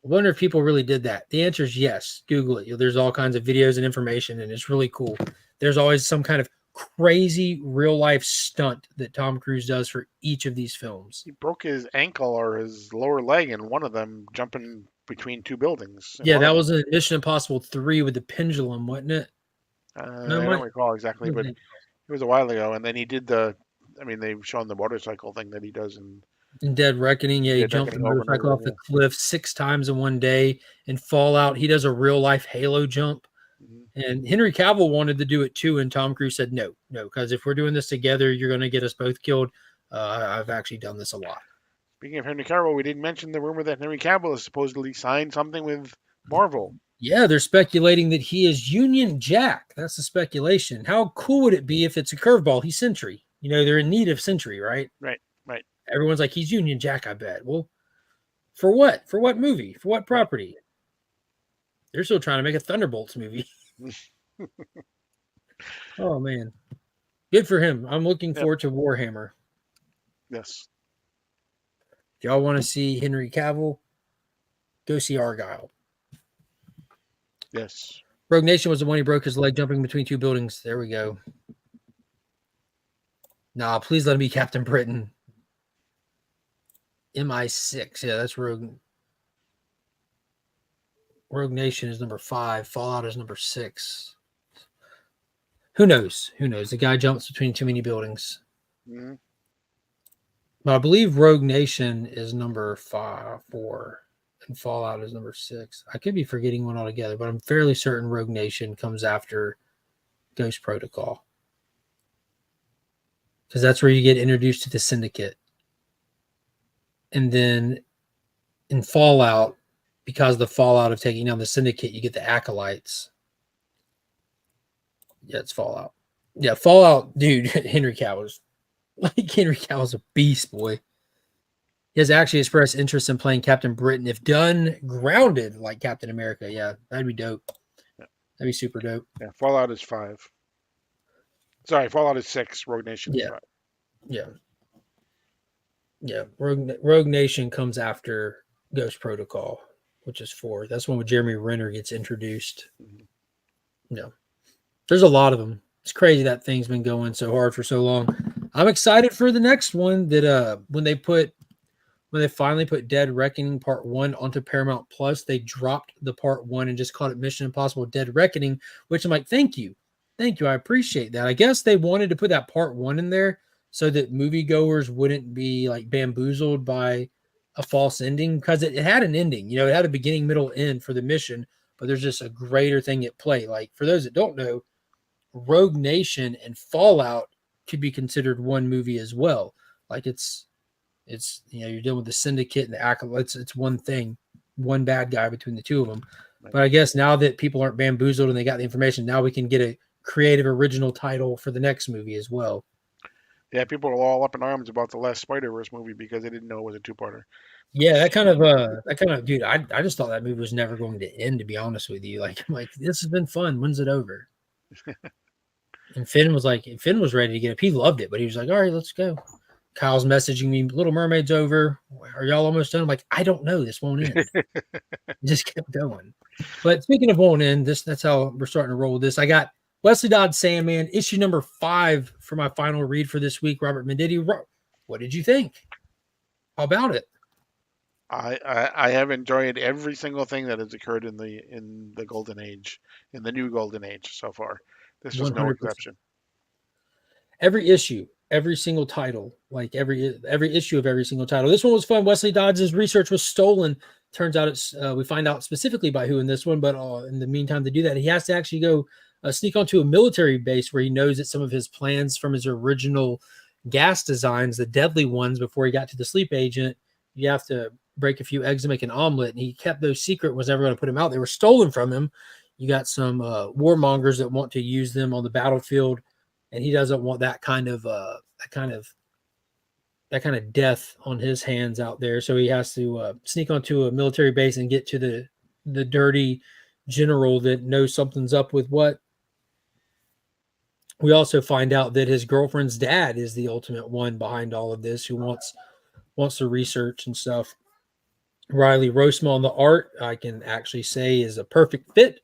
I wonder if people really did that. The answer is yes. Google it. There's all kinds of videos and information, and it's really cool. There's always some kind of crazy real life stunt that Tom Cruise does for each of these films. He broke his ankle or his lower leg in one of them, jumping between 2 buildings. Yeah, that was in Mission Impossible 3 with the pendulum, wasn't it? I don't recall exactly, but it was a while ago. And then he did they've shown the motorcycle thing that he does in Dead Reckoning. Yeah, he jumped the motorcycle off the cliff 6 times in one day. In Fallout, he does a real life Halo jump. Mm-hmm. And Henry Cavill wanted to do it too, and Tom Cruise said no, because if we're doing this together, you're going to get us both killed. I've actually done this a lot. Speaking of Henry Cavill, we didn't mention the rumor that Henry Cavill has supposedly signed something with Marvel. Yeah, they're speculating that he is Union Jack. That's the speculation. How cool would it be if it's a curveball? He's Sentry. They're in need of Sentry, right? Right. Everyone's like, he's Union Jack, I bet. Well, for what? For what movie? For what property? They're still trying to make a Thunderbolts movie. Oh, man. Good for him. I'm looking forward to Warhammer. Yes. If y'all want to see Henry Cavill, Go see Argyle. Yes. Rogue Nation was the one he broke his leg jumping between two buildings. There we go. Nah, please let him be Captain Britain. MI6. Yeah, that's Rogue. Rogue Nation is number 5. Fallout is number 6. Who knows? Who knows? The guy jumps between too many buildings. Mm-hmm. But I believe Rogue Nation is number 4, and Fallout is number 6. I could be forgetting one altogether, but I'm fairly certain Rogue Nation comes after Ghost Protocol. Because that's where you get introduced to the Syndicate. And then in Fallout, because of the fallout of taking down the Syndicate, you get the Acolytes. Yeah, it's Fallout. Yeah, Fallout, dude, Henry Cavill's a beast, boy. He has actually expressed interest in playing Captain Britain if done grounded like Captain America. Yeah, that'd be dope. That'd be super dope. Yeah, Fallout is 5. Sorry, Fallout is 6. Rogue Nation is 5. Yeah. Yeah, Rogue Nation comes after Ghost Protocol, which is 4. That's when Jeremy Renner gets introduced. Mm-hmm. Yeah. There's a lot of them. It's crazy that thing's been going so hard for so long. I'm excited for the next one that when they finally put Dead Reckoning Part 1 onto Paramount Plus, they dropped the Part 1 and just called it Mission Impossible Dead Reckoning, which I'm like, thank you. I appreciate that. I guess they wanted to put that Part 1 in there so that moviegoers wouldn't be like bamboozled by a false ending, because it had an ending. You know, it had a beginning, middle, end for the mission, but there's just a greater thing at play. Like, for those that don't know, Rogue Nation and Fallout could be considered one movie as well. Like, it's you're dealing with the Syndicate and the Acolytes. It's one thing, one bad guy between the two of them. Right. But I guess now that people aren't bamboozled and they got the information, now we can get a creative original title for the next movie as well. Yeah, people are all up in arms about the last Spider-Verse movie because they didn't know it was a 2-parter. Yeah, that kind of dude, I just thought that movie was never going to end, to be honest with you. Like, I'm like, this has been fun. When's it over? And Finn was ready to get up. He loved it, but he was like, all right, let's go. Kyle's messaging me, Little Mermaid's over. Are y'all almost done? I'm like, I don't know. This won't end. Just kept going. But speaking of won't end, that's how we're starting to roll with this. I got Wesley Dodds Sandman, issue number 5 for my final read for this week. Robert Menditti, what did you think? How about it? I have enjoyed every single thing that has occurred in the Golden Age, in the new Golden Age so far. This was no 100%. exception. Every issue, every single title, like every issue of every single title. This one was fun. Wesley Dodds' research was stolen. Turns out we find out specifically by who in this one, but in the meantime, to do that, he has to actually go sneak onto a military base where he knows that some of his plans from his original gas designs, the deadly ones before he got to the sleep agent, you have to break a few eggs to make an omelet, and he kept those secret, was never going to put them out. They were stolen from him. You got some warmongers that want to use them on the battlefield, and he doesn't want that kind of death on his hands out there. So he has to sneak onto a military base and get to the dirty general that knows something's up with what. We also find out that his girlfriend's dad is the ultimate one behind all of this, who wants the research and stuff. Riley Roastma on the art, I can actually say, is a perfect fit.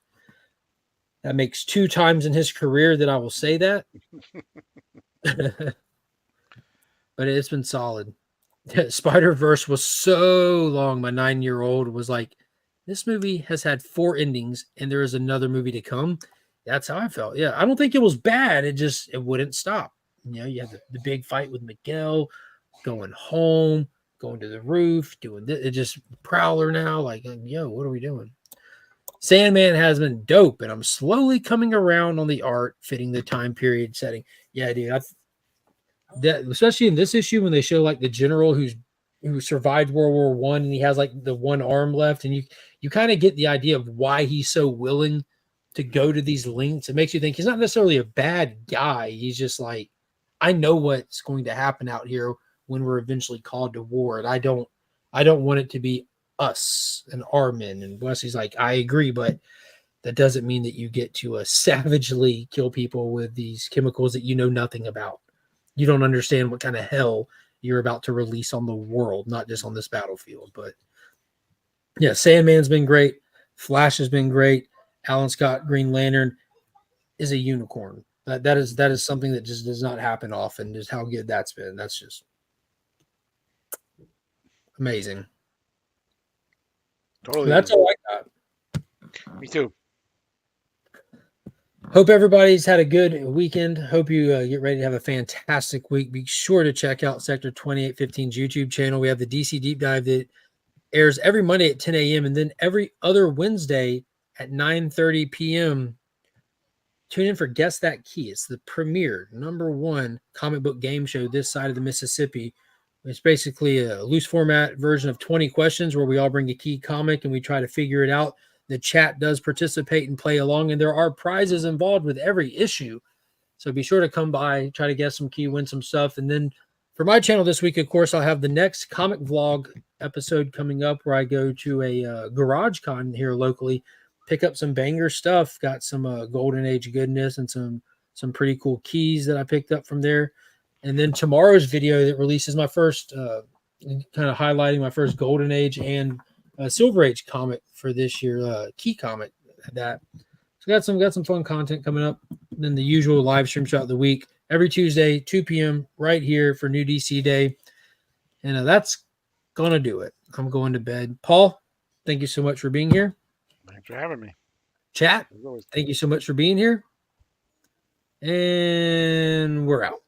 That makes 2 times in his career that I will say that. But it's been solid. Spider-Verse was so long. My 9-year-old was like, this movie has had 4 endings and there is another movie to come. That's how I felt. Yeah, I don't think it was bad. It wouldn't stop. You know, you had the big fight with Miguel, going home, going to the roof, doing this. It just Prowler now. Like, yo, what are we doing? Sandman has been dope, and I'm slowly coming around on the art fitting the time period setting. Yeah, dude. That especially in this issue when they show like the general who survived World War One and he has like the one arm left, and you kind of get the idea of why he's so willing to go to these lengths. It makes you think he's not necessarily a bad guy. He's just like, I know what's going to happen out here when we're eventually called to war, and I don't want it to be us and our men. And Wesley's like, I agree, but that doesn't mean that you get to savagely kill people with these chemicals that you know nothing about. You don't understand what kind of hell you're about to release on the world, not just on this battlefield. But Yeah, Sandman's been great. Flash has been great. Alan Scott Green Lantern is a unicorn. That is something that just does not happen often. Just how good that's been. That's just amazing. Totally. That's all I got. Me too. Hope everybody's had a good weekend. Hope you get ready to have a fantastic week. Be sure to check out Sector 2815's YouTube channel. We have the DC Deep Dive that airs every Monday at 10 a.m. and then every other Wednesday at 9:30 p.m. Tune in for Guess That Key. It's the premier #1 comic book game show this side of the Mississippi. It's basically a loose format version of 20 questions where we all bring a key comic and we try to figure it out. The chat does participate and play along, and there are prizes involved with every issue. So be sure to come by, try to guess some key, win some stuff. And then for my channel this week, of course, I'll have the next comic vlog episode coming up where I go to a garage con here locally, pick up some banger stuff. Got some Golden Age goodness and some pretty cool keys that I picked up from there. And then tomorrow's video that releases my first kind of highlighting my first Golden Age and Silver Age comic for this year, key comic that. So got some fun content coming up. And then the usual live stream throughout the week every Tuesday, 2 p.m. right here for New DC Day. And that's gonna do it. I'm going to bed. Paul, thank you so much for being here. Thanks for having me. Chat, thank you so much for being here. And we're out.